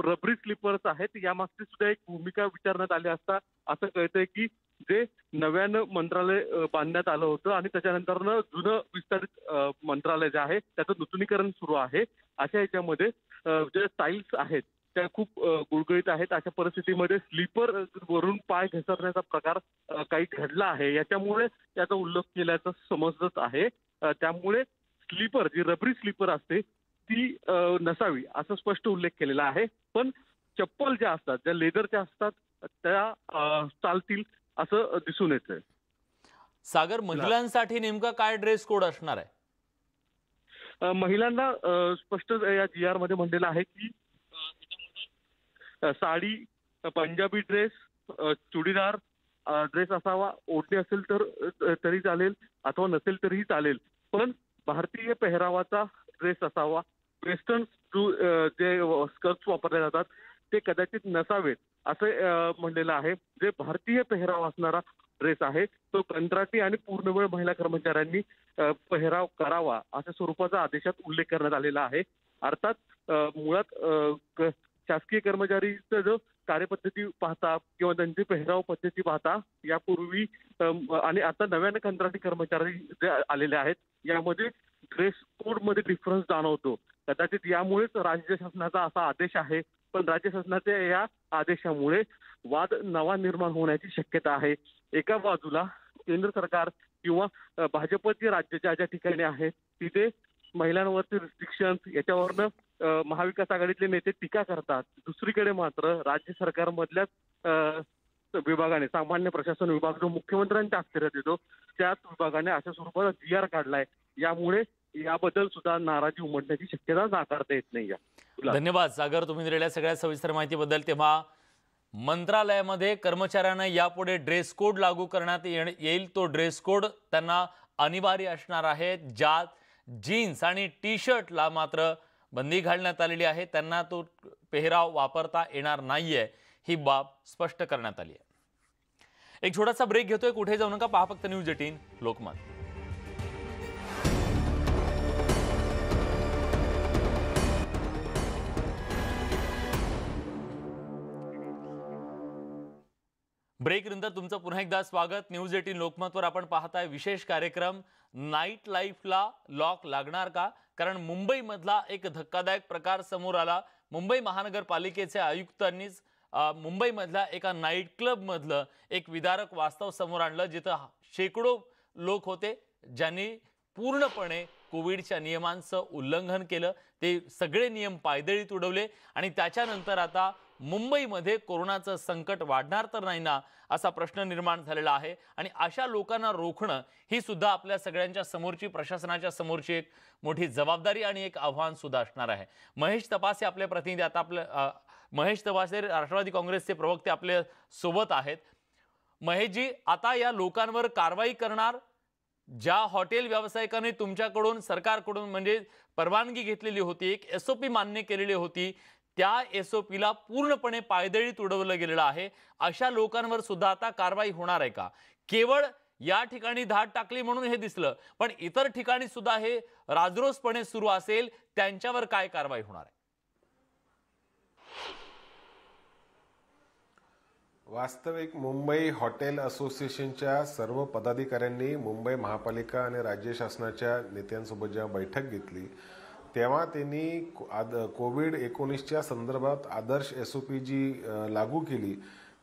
रबरी स्लीपर्स आहेत. यामागची सुद्धा एक भूमिका विचारण्यात आली असता असं कळतंय की जे नव्यानं मंत्रालय बांधण्यात आलं होतं आणि त्याच्यानंतरनं जुनं विस्तारित मंत्रालय जे आहे त्याचं नूतनीकरण सुरू आहे. अशा याच्यामध्ये जे स्टाईल्स आहेत त्या खूप गुळगुळीत आहेत. अशा परिस्थितीमध्ये स्लीपर वरून पाय घसरण्याचा प्रकार काही घडला आहे. याच्यामुळे त्याचा उल्लेख केल्याचं समजत आहे. त्यामुळे स्लीपर जी रबरी स्लीपर असते ती नसावी असं स्पष्ट उल्लेख केलेला आहे. पण चप्पल ज्या असतात ज्या लेदरच्या असतात त्या चालतील असं दिसून येतंय. सागर, महिलांसाठी नेमका काय ड्रेस कोड असणार आहे? महिलांना स्पष्ट या GR मध्ये म्हणलेलं आहे की साडी, पंजाबी ड्रेस, चुडीदार ड्रेस असावा. ओढणी असेल तर तरी चालेल अथवा नसेल तरीही चालेल. पण भारतीय पेहरावाचा ड्रेस असावा. वेस्टर्न जे स्कर्ट्स वापरले जातात ते कदाचित नसावेत असं म्हणलेलं आहे. जे भारतीय पेहराव असणारा ड्रेस आहे तो कंत्राटी आणि पूर्णवेळ महिला कर्मचाऱ्यांनी पेहराव करावा अशा स्वरूपाचा आदेशात उल्लेख करण्यात आलेला आहे. अर्थात मुळात शासकीय कर्मचारीचं जो कार्यपद्धती पाहता किंवा त्यांची पेहराव पद्धती पाहता यापूर्वी आणि आता नव्याने कंत्राटी कर्मचारी जे आलेले आहेत यामध्ये ड्रेस कोड मध्ये डिफरन्स जाणवतो. कदाचित यामुळेच राज्य शासनाचा असा आदेश आहे. पण राज्य शासनाच्या या आदेशामुळे वाद नवा निर्माण होण्याची शक्यता आहे. एका बाजूला केंद्र सरकार किंवा भाजपचे राज्याच्या ज्या ठिकाणी आहेत तिथे महिलांवरचे रिस्ट्रिक्शन्स याच्यावरनं महाविकास आघाडीतले नेते टीका करतात. दुसरीकडे मात्र राज्य सरकारमधल्याच विभागाने सामान्य प्रशासन विभाग जो मुख्यमंत्र्यांच्या अखत्यारीत येतो त्याच विभागाने अशा स्वरूपाचा GR काढलाय. यामुळे याबद्दल सुद्धा नाराजी उमटण्याची शक्यता नाकारता येत नाही. धन्यवाद सागर, तुम्ही दिलेल्या सगळ्या सविस्तर माहितीबद्दल. तेव्हा मंत्रालयामध्ये कर्मचाऱ्यांना यापुढे ड्रेस कोड लागू करण्यात येईल. तो ड्रेस कोड त्यांना अनिवार्य असणार आहे. ज्यात जीन्स आणि टी शर्टला मात्र बंदी घालण्यात आलेली आहे. त्यांना तो पेहराव वापरता येणार नाहीये ही बाब स्पष्ट करण्यात आली आहे. एक छोटासा ब्रेक घेतोय, कुठे जाऊ नका, पहा फक्त न्यूज 18 लोकमत. ब्रेक नंतर तुमचं पुन्हा एकदा स्वागत. न्यूज 18 लोकमतवर आपण पाहताय विशेष कार्यक्रम. नाईट लाईफला लॉक लागणार का? कारण मुंबईमधला एक धक्कादायक प्रकार समोर आला. मुंबई महानगरपालिकेचे आयुक्तांनीच मुंबईमधल्या एका नाईट क्लब मधलं एक विदारक वास्तव समोर आणलं, जिथं शेकडो लोक होते ज्यांनी पूर्णपणे कोविडच्या नियमांचं उल्लंघन केलं. ते सगळे नियम पायदळीत उडवले आणि त्याच्यानंतर आता मुंबईमध्ये कोरोनाचं संकट वाढणार तर नाही ना असा प्रश्न निर्माण झालेला आहे आणि अशा लोकांना रोखणं ही सुद्धा आपल्या सगळ्यांच्या समोरची, प्रशासनाच्या समोरची एक मोठी जबाबदारी आणि एक आव्हान सुद्धा असणार आहे. महेश तपासे आपले प्रतिनिधी आता महेश तपासे राष्ट्रवादी काँग्रेसचे प्रवक्ते आपल्या सोबत आहेत. महेशजी, आता या लोकांवर कारवाई करणार, ज्या हॉटेल व्यावसायिकांनी तुमच्याकडून सरकारकडून म्हणजे परवानगी घेतलेली होती, एक SOP मान्य केलेली होती, त्या SOPला पूर्णपणे पायदळी उडवलं गेलेलं आहे, अशा लोकांवर सुद्धा आता कारवाई होणार आहे का? केवळ या ठिकाणी धाड टाकली म्हणून हे दिसलं, पण इतर ठिकाणी सुद्धा हे राजरोसपणे सुरू असेल, त्यांच्यावर काय कारवाई होणार आहे? वास्तविक मुंबई हॉटेल असोसिएशनच्या सर्व पदाधिकाऱ्यांनी मुंबई महापालिका आणि राज्य शासनाच्या नेत्यांसोबत जेव्हा बैठक घेतली तेव्हा त्यांनी कोविड-19च्या संदर्भात आदर्श SOP जी लागू केली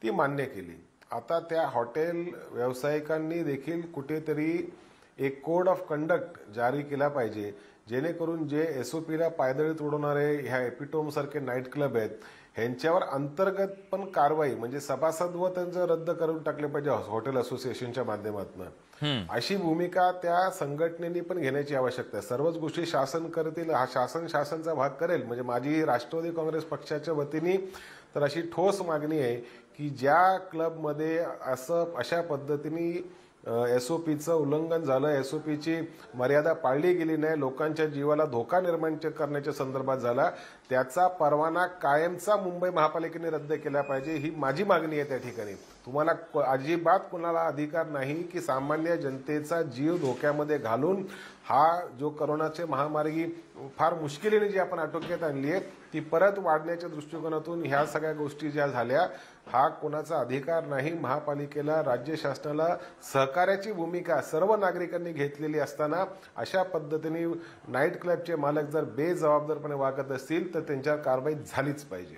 ती मान्य केली. आता त्या हॉटेल व्यावसायिकांनी देखील कुठेतरी एक कोड ऑफ कंडक्ट जारी केला पाहिजे, जेणेकरून जे SOPला पायदळी उडवणारे ह्या एपिटोम सारखे नाईट क्लब आहेत ह्यांच्यावर अंतर्गत पण कारवाई म्हणजे सभासदत्व त्यांचं रद्द करून टाकले पाहिजे हॉटेल असोसिएशनच्या माध्यमातून. अशी भूमिका त्या संघटनेने पण घेण्याची आवश्यकता आहे. सर्वच गोष्टी शासन करतील, हा शासनचा भाग करेल. म्हणजे माझी राष्ट्रवादी काँग्रेस पक्षाच्या वतीने तर अशी ठोस मागणी आहे की ज्या क्लबमध्ये अशा पद्धतीने SOPचं उल्लंघन झालं, SOPची मर्यादा पाळली गेली नाही, लोकांच्या जीवाला धोका निर्माण करण्याच्या संदर्भात झाला, त्याचा परवाना कायमचा मुंबई महापालिकेने रद्द केला पाहिजे, ही माझी मागणी आहे. त्या ठिकाणी तुम्हाला अजिबात कुणाला अधिकार नाही की सामान्य जनतेचा जीव धोक्यामध्ये घालून हा जो कोरोनाची महामारी फार मुश्किलीने जी आपण आटोक्यात आणली आहे ती परत वाढण्याच्या दृष्टिकोनातून ह्या सगळ्या गोष्टी ज्या झाल्या, हा कोणाचा अधिकार नाही. महापालिकेला, राज्य शासनाला सहकार्याची भूमिका सर्व नागरिकांनी घेतलेली असताना अशा पद्धतीने नाईट क्लबचे मालक जर बेजबाबदारपणे वागत असतील तर त्यांच्यावर कारवाई झालीच पाहिजे.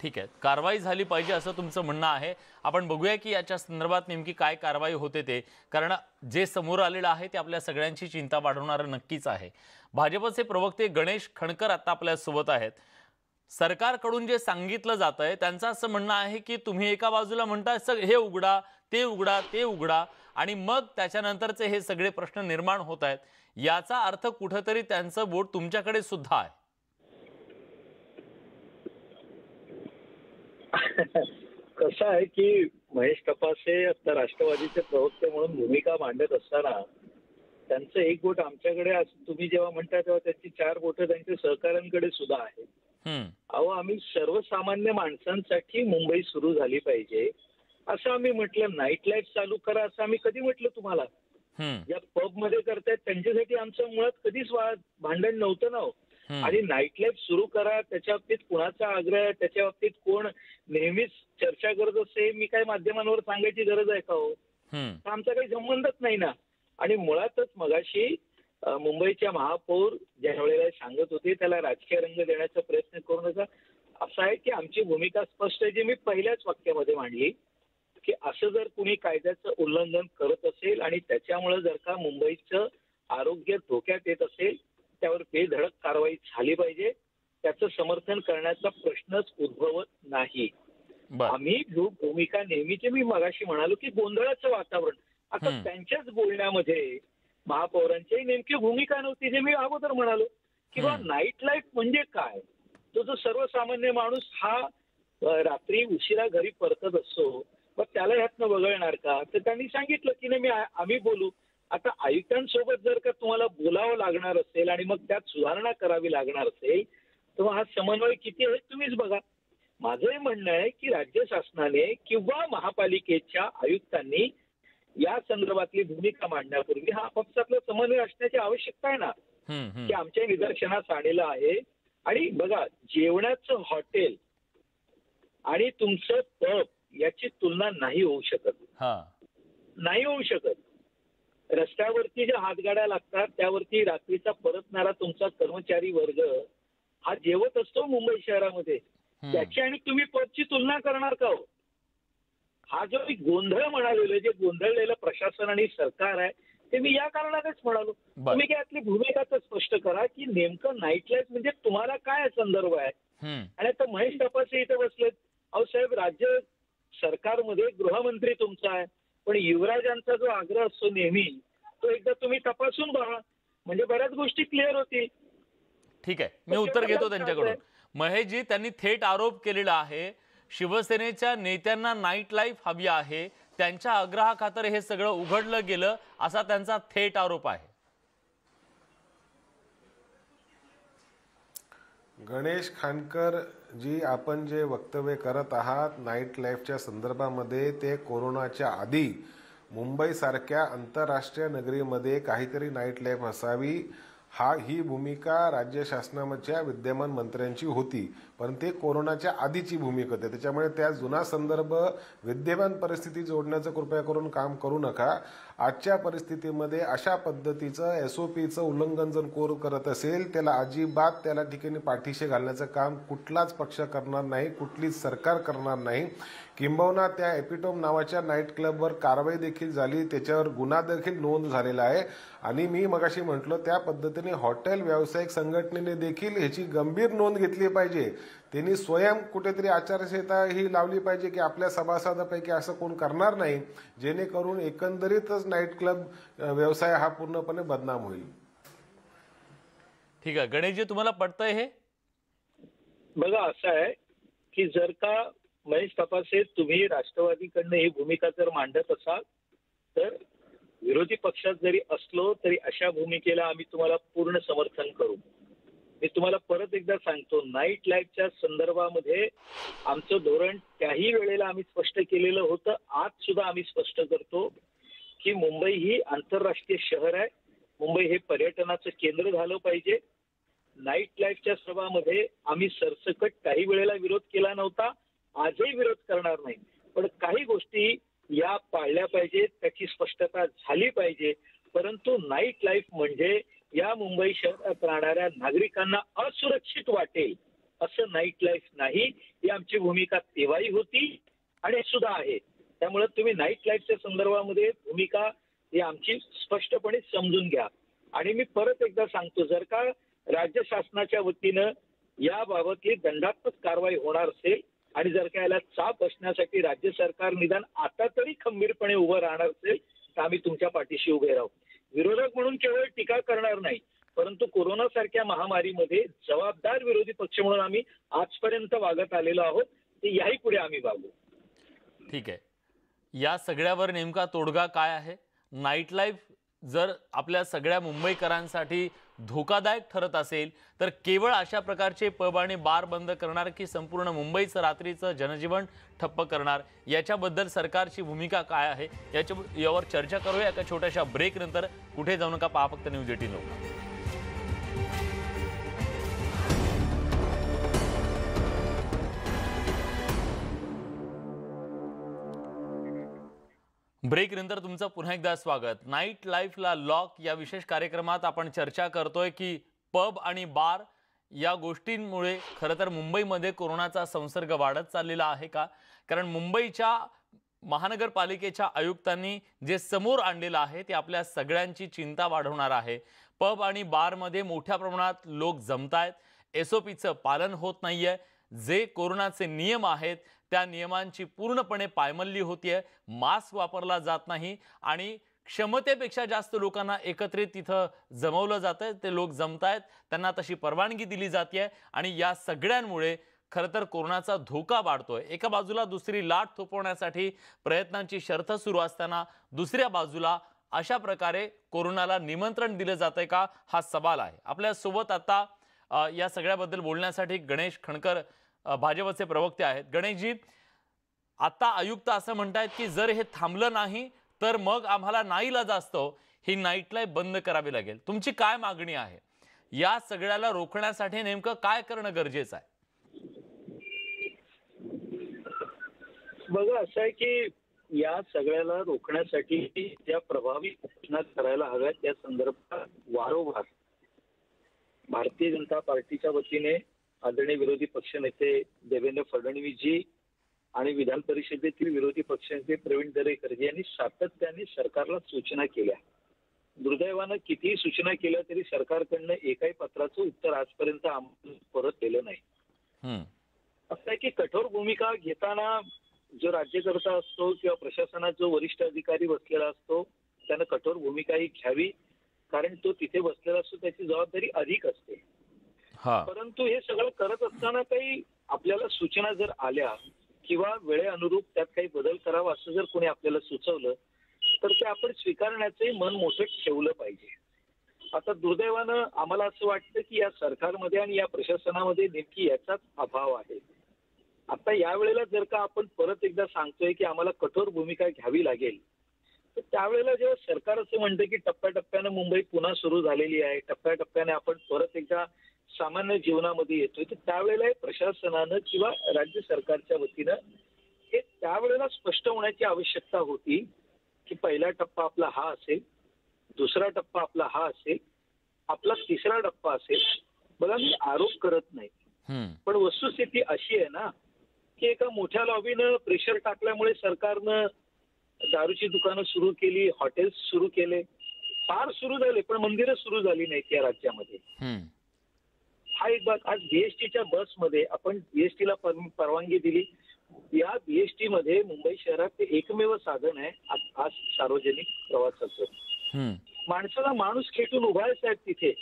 ठीक आहे, कारवाई झाली पाहिजे असं तुमचं म्हणणं आहे. आपण बघूया की याच्या संदर्भात नेमकी काय कारवाई होते ते, कारण जे समोर आलेलं आहे ते आपल्या सगळ्यांची चिंता वाढवणारं नक्कीच आहे. भाजपचे प्रवक्ते गणेश खणकर आता आपल्या सोबत आहेत. सरकारकडून जे सांगितलं जात आहे त्यांचं असं म्हणणं आहे की तुम्ही एका बाजूला म्हणताय हे उघडा, ते उघडा, ते उघडा, आणि मग त्याच्यानंतरचे हे सगळे प्रश्न निर्माण होत आहेत. याचा अर्थ कुठेतरी त्यांचं बोट तुमच्याकडे सुद्धा आहे. कसं आहे की महेश तपासे आता राष्ट्रवादीचे प्रवक्ते म्हणून भूमिका मांडत असताना त्यांचं एक बोट आमच्याकडे, तुम्ही जेव्हा म्हणता तेव्हा त्यांची 4 बोटं त्यांच्या सहकाऱ्यांकडे सुद्धा आहेत. अहो, आम्ही सर्वसामान्य माणसांसाठी मुंबई सुरू झाली पाहिजे असं आम्ही म्हटलं. नाईट लाईफ चालू करा असं आम्ही कधी म्हटलं तुम्हाला? या पब मध्ये करतायत त्यांच्यासाठी आमचं मुळात कधीच भांडण नव्हतं ना. आणि नाईट लाईफ सुरू करा त्याच्या बाबतीत कुणाचा आग्रह, त्याच्या बाबतीत कोण नेहमीच चर्चा करत असते, मी काय माध्यमांवर सांगायची गरज आहे का हो? आमचा काही संबंधच नाही ना. आणि मुळातच मगाशी मुंबईच्या महापौर ज्या वेळेला सांगत होते त्याला राजकीय रंग देण्याचा प्रयत्न करू नका. असं आहे की आमची भूमिका स्पष्ट आहे, जी मी पहिल्याच वाक्यामध्ये मांडली की असं जर कुणी कायद्याचं उल्लंघन करत असेल आणि त्याच्यामुळे जर का मुंबईचं आरोग्य धोक्यात येत असेल त्यावर बेधडक कारवाई झाली पाहिजे. त्याचं समर्थन करण्याचा प्रश्नच उद्भवत नाही. आम्ही भूमिका नेहमीची, मी मगाशी म्हणालो की गोंधळाचं वातावरण, आता त्यांच्याच बोलण्यामध्ये महापौरांची नेमकी भूमिका नव्हती जे मी अगोदर म्हणालो किंवा नाईट लाईफ म्हणजे काय. तो जो सर्वसामान्य माणूस हा रात्री उशिरा घरी परतत असतो, मग त्याला ह्यातनं वगळणार का? तर त्यांनी सांगितलं की नाही आम्ही बोलू. आता आयुक्तांसोबत जर का तुम्हाला बोलावं लागणार असेल आणि मग त्यात सुधारणा करावी लागणार असेल तर हा समन्वय किती आहे तुम्हीच बघा. माझं म्हणणं आहे की राज्य शासनाने किंवा महापालिकेच्या आयुक्तांनी या संदर्भातली भूमिका मांडण्यापूर्वी हा आपापसातला समन्वय असण्याची आवश्यकता आहे ना, की आमच्या निदर्शनास आलेलं आहे. आणि बघा, जेवणाचं हॉटेल आणि तुमचं पब याची तुलना नाही होऊ शकत, नाही होऊ शकत. रस्त्यावरती ज्या हातगाड्या लागतात त्यावरती रात्रीचा परतणारा तुमचा कर्मचारी वर्ग हा जेवत असतो मुंबई शहरामध्ये, त्याची आणि तुम्ही पबची तुलना करणार का हो? हा जो मी गोंधळ म्हणालेलो, जे गोंधळलेलं प्रशासन आणि सरकार आहे ते मी या कारणानेच म्हणालो. तुम्ही काय यातली भूमिका तर स्पष्ट करा की नेमकं नाईट लाईफ म्हणजे तुम्हाला काय संदर्भ आहे. आणि आता महेश तपासे इथे बसलेत, अहो साहेब, राज्य सरकारमध्ये गृहमंत्री तुमचा आहे, पण युवराजांचा जो आग्रह असतो नेहमी, तो एकदा तुम्ही तपासून पहा, म्हणजे बऱ्याच गोष्टी क्लिअर होतील. ठीक आहे, मी उत्तर घेतो त्यांच्याकडून. महेशजी, त्यांनी थेट आरोप केलेला आहे शिवसेनेच्या नेत्यांना नाईट लाईफ हवी आहे, त्यांच्या आग्रहाखातर हे सगळं उघडलं गेलं असा त्यांचा थेट आरोप आहे. गणेश खानकर जी, आपण जे वक्तव्य करत आहात नाईट लाईफच्या संदर्भामध्ये, ते कोरोनाच्या आधी मुंबईसारख्या आंतरराष्ट्रीय नगरीमध्ये काहीतरी नाईट लाईफ असावी, ही भूमिका राज्य शासनाच्या विद्यमान मंत्र्यांची होती, पण ते कोरोनाच्या आधीची भूमिका होती. त्याच्यामुळे त्या जुना संदर्भ विद्यमान परिस्थिती जोडण्याचं कृपया करून काम करू नका. आजच्या परिस्थितीमध्ये अशा पद्धतीचं SOPचं उल्लंघन जर कोण करत असेल, त्याला अजिबात त्याला ठिकाणी पाठीशी घालण्याचं काम कुठलाच पक्ष करणार नाही, कुठलीच सरकार करणार नाही. किंबहुना त्या एपिटोम नावाच्या नाईट क्लबवर कारवाई देखील झाली, त्याच्यावर गुन्हा देखील नोंद झालेला आहे. आणि मी मगाशी म्हटलं त्या पद्धतीने हॉटेल व्यावसायिक संघटनेने देखील ह्याची गंभीर नोंद घेतली पाहिजे. त्यांनी स्वयं कुठेतरी आचारसंहिता ही लावली पाहिजे की आपल्या सभासदापैकी असं कोण करणार नाही, जेणेकरून एकंदरीतच नाईट क्लब व्यवसाय हा पूर्णपणे बदनाम होईल. ठीक आहे गणेशजी, तुम्हाला पटतंय हे? बघा, असं आहे की जर का महेश तपासे, तुम्ही राष्ट्रवादीकडनं ही भूमिका जर मांडत असाल, तर विरोधी पक्षात जरी असलो तरी अशा भूमिकेला आम्ही तुम्हाला पूर्ण समर्थन करू. मी तुम्हाला परत एकदा सांगतो, नाईट लाईफच्या संदर्भामध्ये आमचं धोरण त्याही वेळेला आम्ही स्पष्ट केलेलं होतं, आज सुद्धा आम्ही स्पष्ट करतो की मुंबई ही आंतरराष्ट्रीय शहर आहे, मुंबई हे पर्यटनाचं केंद्र झालं पाहिजे. नाईट लाईफच्या सभामध्ये आम्ही सरसकट काही वेळेला विरोध केला नव्हता, आजही विरोध करणार नाही, पण काही गोष्टी या पाळल्या पाहिजेत, त्याची स्पष्टता झाली पाहिजे. परंतु नाईट लाईफ म्हणजे या मुंबई शहरात राहणाऱ्या नागरिकांना असुरक्षित वाटेल असं नाईट लाईफ नाही, ही आमची भूमिका तेव्हाही होती आणि सुद्धा आहे. त्यामुळे तुम्ही नाईट लाईफच्या संदर्भामध्ये भूमिका ही आमची स्पष्टपणे समजून घ्या. आणि मी परत एकदा सांगतो, जर का राज्य शासनाच्या वतीनं याबाबतली दंडात्मक कारवाई होणार असेल आणि जर का याला चाप असण्यासाठी राज्य सरकार निदान आता तरी खंबीरपणे उभं राहणार असेल, तर आम्ही तुमच्या पाठीशी उभे राहू. विरोधक म्हणून केवळ टीका करणार नाही, परंतु कोरोनासारख्या महामारीमध्ये जबाबदार विरोधी पक्ष म्हणून आम्ही आजपर्यंत वागत आलेलो आहोत, ते याही पुढे आम्ही वागू. ठीक आहे, या सगळ्यावर नेमका तोडगा काय आहे? नाईट लाईफ जर आपल्या सगळ्या मुंबईकरांसाठी धोकादायक ठरत असेल तर केवळ अशा प्रकारचे पब आणि बार बंद करणार की संपूर्ण मुंबईचं रात्रीचं जनजीवन ठप्प करणार, याच्याबद्दल सरकारची भूमिका काय आहे यावर चर्चा करूया एका छोट्याशा ब्रेक नंतर. कुठे जाऊ नका, पहा फक्त न्यूज 18 लोक. ब्रेक नंतर तुमचं पुन्हा एकदा स्वागत. नाईट लाईफला लॉक या विशेष कार्यक्रमात आपण चर्चा करतोय की पब आणि बार या गोष्टींमुळे खरं तर मुंबईमध्ये कोरोनाचा संसर्ग वाढत चाललेला आहे का? कारण मुंबईच्या महानगरपालिकेच्या आयुक्तांनी जे समोर आणलेलं आहे ते आपल्या सगळ्यांची चिंता वाढवणार आहे. पब आणि बारमध्ये मोठ्या प्रमाणात लोक जमतायत, SOPचं पालन होत नाहीये, जे कोरोनाचे नियम आहेत त्या नियमांची पूर्णपणे पायमल्ली होतीये, मास्क वापरला जात नाही आणि क्षमतेपेक्षा जास्त लोकांना एकत्रित तिथं जमवलं जातंय, ते लोक जमतायत, त्यांना तशी परवानगी दिली जाते आणि या सगळ्यांमुळे खरं तर कोरोनाचा धोका वाढतोय. एका बाजूला दुसरी लाट थोपवण्यासाठी प्रयत्नांची शर्थ सुरू असताना दुसऱ्या बाजूला अशा प्रकारे कोरोनाला निमंत्रण दिलं जातंय का, हा सवाल आहे. आपल्या सोबत आता या सगळ्याबद्दल बोलण्यासाठी गणेश खणकर भाजपचे प्रवक्ते आहेत. गणेशजी, आता आयुक्त असं म्हणतायत की जर हे थांबलं नाही तर मग आम्हाला नाईलाज असतो ही नाईट लाईफ बंद करावी लागेल. तुमची काय मागणी आहे? या सगळ्याला रोखण्यासाठी नेमकं काय करणं गरजेचं आहे? बघा, असं आहे की या सगळ्याला रोखण्यासाठी ज्या प्रभावी सूचना करायला हव्यात त्या संदर्भात वारंवार भारतीय जनता पार्टीच्या वतीने आदरणीय विरोधी पक्षनेते देवेंद्र फडणवीसजी आणि विधान परिषदेतील विरोधी पक्षनेते प्रवीण दरेकर यांनी सातत्याने सरकारला सूचना केल्या. दुर्दैवानं कितीही सूचना केल्या तरी सरकारकडनं एकाही पत्राचं उत्तर आजपर्यंत आम्हाला परत केलं नाही. असं आहे की कठोर भूमिका घेताना जो राज्यकर्ता असतो किंवा प्रशासनात जो वरिष्ठ अधिकारी बसलेला असतो त्यानं कठोर भूमिका ही घ्यावी, कारण तो तिथे बसलेला असतो, त्याची जबाबदारी अधिक असते. परंतु हे सगळं करत असताना काही आपल्याला सूचना जर आल्या किंवा वेळेअनुरूप त्यात काही बदल करावा असं जर कोणी आपल्याला सुचवलं तर ते आपण स्वीकारण्याचे मन मोठं ठेवलं पाहिजे. आता दुर्दैवानं आम्हाला असं वाटतं की या सरकारमध्ये आणि या प्रशासनामध्ये नेमकी याचाच अभाव आहे. आता यावेळेला जर का आपण परत एकदा सांगतोय की आम्हाला कठोर भूमिका घ्यावी लागेल, तर त्यावेळेला जेव्हा सरकार असं म्हणतं की टप्प्याटप्प्यानं मुंबई पुन्हा सुरू झालेली आहे, टप्प्याटप्प्याने आपण परत एकदा सामान्य जीवनामध्ये येतोय, तर त्यावेळेला प्रशासनानं किंवा राज्य सरकारच्या वतीनं हे त्यावेळेला स्पष्ट होण्याची आवश्यकता होती की पहिला टप्पा आपला हा असेल, दुसरा टप्पा आपला हा असेल, आपला तिसरा टप्पा असेल. बघा, मी आरोप करत नाही, पण वस्तुस्थिती अशी आहे ना की एका मोठ्या लॉबीनं प्रेशर टाकल्यामुळे सरकारनं दारूची दुकानं सुरू केली, हॉटेल्स सुरू केले, फार सुरू झाले, पण मंदिरं सुरू झाली नाहीत या राज्यामध्ये. हा एक बात. आज बीएसटीच्या बसमध्ये आपण बीएसटीला परवानगी दिली. या बीएसटी मध्ये मुंबई शहरात ते एकमेव साधन आहे आज सार्वजनिक प्रवासाचं. माणसाला माणूस खेटून उभा आहे साहेब तिथे.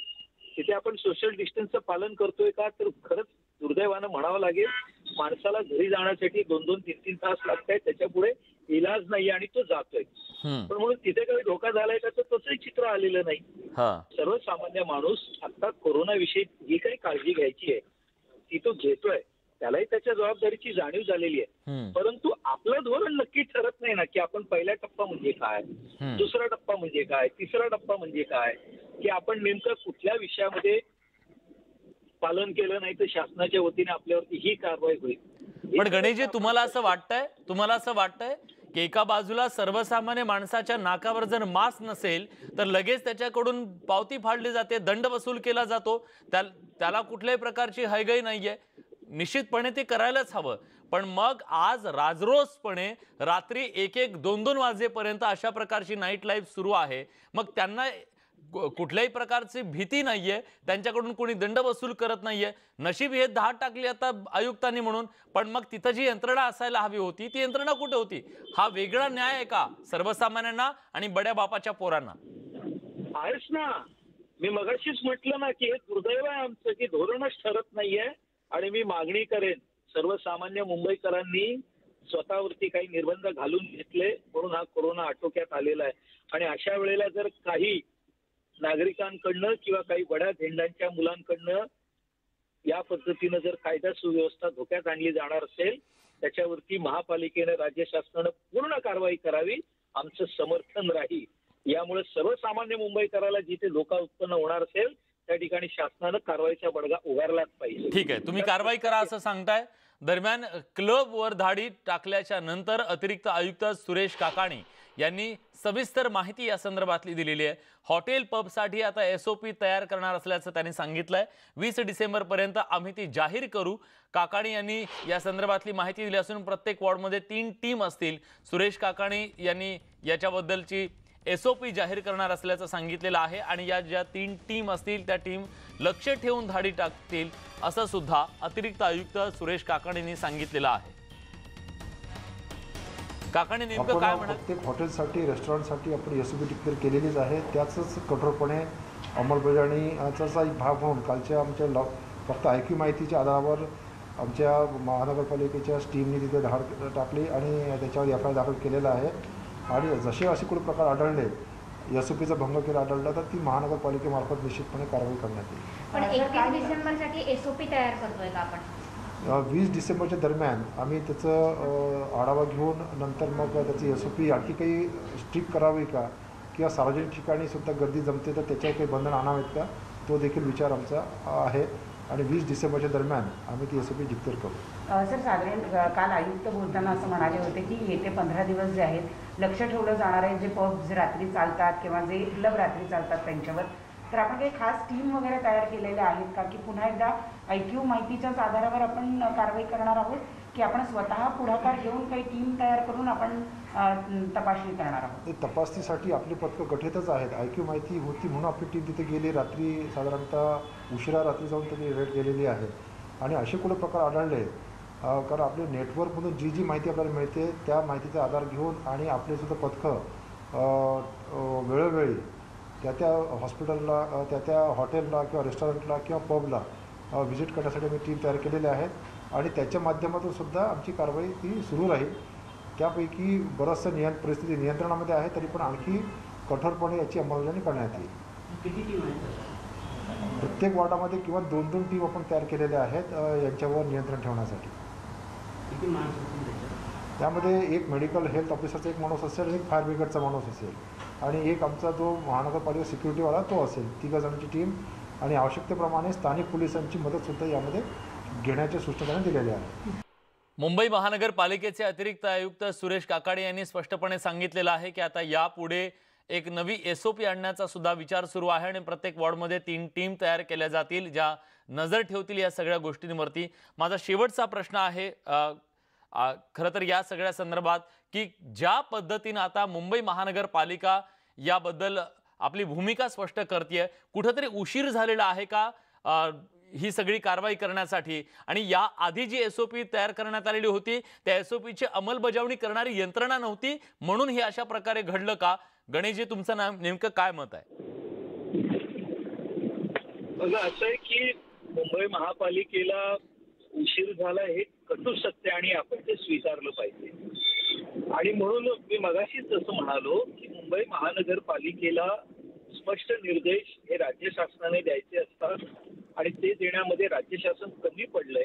तिथे आपण सोशल डिस्टन्सचं पालन करतोय का? तर खरंच दुर्दैवानं म्हणावं लागेल, माणसाला घरी जाण्यासाठी 2-2, 3-3 तास लागतायत, त्याच्या पुढे इलाज नाही आणि तो जातोय. पण म्हणून तिथे काही धोका झालाय का? तर तसंही चित्र आलेलं नाही. सर्वसामान्य माणूस आता कोरोनाविषयी जी काही काळजी घ्यायची आहे ती तो घेतोय, त्यालाही त्याच्या जबाबदारीची जाणीव झालेली आहे. परंतु आपलं धोरण नक्की ठरत नाही ना की आपण पहिला टप्पा म्हणजे काय, दुसरा टप्पा म्हणजे काय, तिसरा टप्पा म्हणजे काय, की आपण नेमकं कुठल्या विषयामध्ये पालन केलं नाही तर शासनाच्या वतीने आपल्यावरती ही कारवाई होईल. पण गणेशजी, तुम्हाला असं वाटतंय की एका बाजूला सर्वसामान्य माणसाच्या नाकावर जर मास्क नसेल तर लगेच त्याच्याकडून पावती फाडली जाते, दंड वसूल केला जातो, त्याला कुठल्याही प्रकारची हयगय नाहीये, निश्चितपणे ते करायलाच हवं. पण मग आज राजरोसपणे रात्री 1-1, 2-2 वाजेपर्यंत अशा प्रकारची नाईट लाईफ सुरू आहे. मग त्यांना कुठल्याही प्रकारची भीती नाहीये, त्यांच्याकडून कोणी दंड वसूल करत नाहीये. नशीब हे 10 टाकली आता आयुक्तांनी म्हणून, पण मग तिथं जी यंत्रणा असायला हवी होती ती यंत्रणा कुठे होती? हा वेगळा न्याय आहे का सर्वसामान्यांना आणि बड्या बापाच्या पोरांना? आहेच ना. मी मगाशीच म्हटलं ना की हे दुर्दैव आहे आमचं की धोरणच ठरत नाहीये. आणि मी मागणी करेन, सर्वसामान्य मुंबईकरांनी स्वतःवरती काही निर्बंध घालून घेतले म्हणून हा कोरोना आटोक्यात आलेला आहे. आणि अशा वेळेला जर काही नागरिकांकडनं किंवा काही बड्या धेंडांच्या मुलांकडनं या पद्धतीनं जर कायदा सुव्यवस्था धोक्यात आणली जाणार असेल, त्याच्यावरती महापालिकेनं, राज्य शासनानं पूर्ण कारवाई करावी, आमचं समर्थन राहील. यामुळे सर्वसामान्य मुंबईकराला जिथे धोका उत्पन्न होणार असेल त्या ठिकाणी शासनानं कारवाईचा बडगा उगारलाच पाहिजे. ठीक आहे, तुम्ही कारवाई करा असं सांगताय. दरम्यान क्लबवर धाडी टाकल्याच्या नंतर अतिरिक्त आयुक्त सुरेश काकाणी यांनी सविस्तर माहिती या संदर्भातली दिलेली आहे. हॉटेल पबसाठी आता SOP तयार करणार असल्याचं त्यांनी सांगितलंय. 20 डिसेंबरपर्यंत आम्ही ती जाहीर करू. काकाणी यांनी या संदर्भातली माहिती दिली असून प्रत्येक वॉर्डमध्ये 3 टीम असतील. सुरेश काकाणी यांनी याच्याबद्दलची SOP जाहीर करणार असल्याचं सांगितलेलं आहे आणि या ज्या 3 टीम असतील त्या टीम लक्ष ठेवून धाडी टाकतील असं सुद्धा अतिरिक्त आयुक्त सुरेश काकाणींनी सांगितलेलं आहे. काकाणी नेमकं काय म्हणतात? प्रत्येक हॉटेलसाठी, रेस्टॉरंटसाठी आपण SOP डिक्लेअर केलेलीच आहे. त्याच कठोरपणे अंमलबजावणीचा एक भाग म्हणून कालच्या आमच्या फक्त IQ माहितीच्या आधारावर आमच्या महानगरपालिकेच्या टीमने तिथे धाड टाकली आणि त्याच्यावर FIR दाखल केलेला आहे. आणि जसे असे कुठे प्रकार आढळले, SOPचा भंग केला आढळला तर ती महानगरपालिकेमार्फत निश्चितपणे कारवाई करण्यात येईल. पण 21 डिसेंबरसाठी SOP तयार करतोय का आपण? 20 डिसेंबरच्या दरम्यान आम्ही त्याचं आढावा घेऊन नंतर मग त्याची SOP आणखी काही स्ट्रिक्ट करावी का किंवा सार्वजनिक ठिकाणी सुद्धा गर्दी जमते तर त्याच्यावर काही बंधन आणावेत का, तो देखील विचार आमचा आहे. आणि 20 डिसेंबरच्या दरम्यान आम्ही ती SOP डिक्लेअर करू. सर, साधारण काल आयुक्त बोलताना असं म्हणाले होते की येते 15 दिवस जे आहेत लक्ष ठेवलं जाणार आहे, जे पब्स रात्री चालतात किंवा जे क्लब रात्री चालतात त्यांच्यावर. तर आपण काही खास टीम वगैरे तयार केलेल्या आहेत का, की पुन्हा एकदा IQ माहितीच्याच आधारावर आपण कारवाई करणार आहोत, की आपण स्वतः पुढाकार घेऊन काही टीम तयार करून आपण तपासणी करणार आहोत? तपासणीसाठी आपली पथकं गठीतच आहेत. IQ माहिती होती म्हणून आपली टीम तिथे गेली. रात्री साधारणतः उशिरा रात्री जाऊन त्यांनी रेड केलेली आहे. आणि असे कुठे प्रकार आढळले कारण आपल्या नेटवर्कमधून जी जी माहिती आपल्याला मिळते त्या माहितीचा आधार घेऊन आणि आपलेसुद्धा पथकं वेळोवेळी त्या हॉस्पिटलला त्या हॉटेलला किंवा रेस्टॉरंटला किंवा पबला व्हिजिट करण्यासाठी आम्ही टीम तयार केलेल्या आहेत आणि त्याच्या माध्यमातून सुद्धा आमची कारवाई ती सुरू राहील. त्यापैकी बरंचसं परिस्थिती नियंत्रणामध्ये आहे, तरी पण आणखी कठोरपणे याची अंमलबजावणी करण्यात येईल. किती टीम आहेत? प्रत्येक वॉर्डामध्ये किंवा 2-2 टीम आपण तयार केलेल्या आहेत यांच्यावर नियंत्रण ठेवण्यासाठी. किती माणसं त्यामध्ये एक मेडिकल हेल्थ ऑफिसरचा एक माणूस असेल आणि एक फायर ब्रिगेडचा माणूस असेल आणि एक आमचा जो महानगरपालिका सिक्युरिटीवाला तो असेल. 3 जणांची टीम आणि आवश्यकतेप्रमाणे स्थानिक पोलिसांची मदतसुद्धा यामध्ये घेण्याच्या सूचना त्यांनी दिलेल्या आहेत. मुंबई महानगरपालिकेचे अतिरिक्त आयुक्त सुरेश काकाडे यांनी स्पष्टपणे सांगितलेलं आहे की आता यापुढे एक नवी SOP आणण्याचा सुद्धा विचार सुरू आहे आणि प्रत्येक वॉर्डमध्ये 3 टीम तयार केल्या जातील ज्या नजर ठेवतील या सगळ्या गोष्टींवरती. माझा शेवटचा प्रश्न आहे खरं तर या सगळ्या संदर्भात की ज्या पद्धतीने आता मुंबई महानगरपालिका याबद्दल आपली भूमिका स्पष्ट करतेय, कुठेतरी उशीर झालेला आहे का ही सगळी कारवाई करण्यासाठी? आणि या आधी जी SOP तयार करण्यात आलेली होती त्या SOPची अंमलबजावणी करणारी यंत्रणा नव्हती म्हणून हे अशा प्रकारे घडलं का? गणेशजी, तुमचं नेमकं काय मत आहे? बघा, असं आहे की मुंबई महापालिकेला उशीर झाला हे कटू सत्य आणि आपण ते स्वीकारलं पाहिजे. आणि म्हणून मी मगाशीच जसं म्हणालो की मुंबई महानगरपालिकेला स्पष्ट निर्देश हे राज्य शासनाने द्यायचे असतात आणि ते देण्यामध्ये राज्य शासन कमी पडलंय.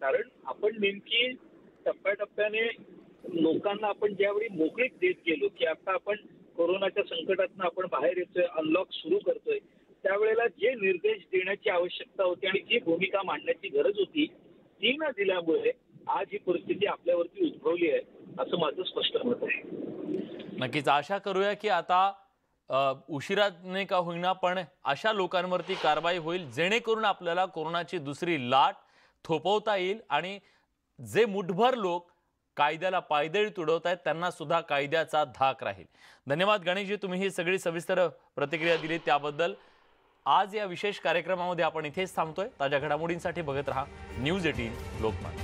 कारण आपण नेमकी टप्प्याटप्प्याने लोकांना आपण ज्यावेळी मोकळीक देत गेलो की आता आपण कोरोनाच्या संकटातून आपण बाहेर येतोय, अनलॉक सुरू करतोय, त्यावेळेला जे निर्देश देण्याची आवश्यकता होती आणि जी भूमिका मांडण्याची गरज होती ती न दिल्यामुळे आज ही परिस्थिती आपल्यावरती उद्भवली आहे असं माझं स्पष्ट मत आहे. नक्कीच आशा करूया की आता उशिराने का होईना पण अशा लोकांवरती कारवाई होईल जेणेकरून आपल्याला कोरोनाची दुसरी लाट थोपवता येईल आणि जे मुठभर लोक कायद्याला पायदळी तुडवत आहेत त्यांना सुद्धा कायद्याचा धाक राहील. धन्यवाद गणेशजी, तुम्ही ही सगळी सविस्तर प्रतिक्रिया दिली त्याबद्दल. आज या विशेष कार्यक्रमामध्ये आपण इथेच थांबतोय. ताज्या घडामोडींसाठी बघत रहा न्यूज 18 लोकमत.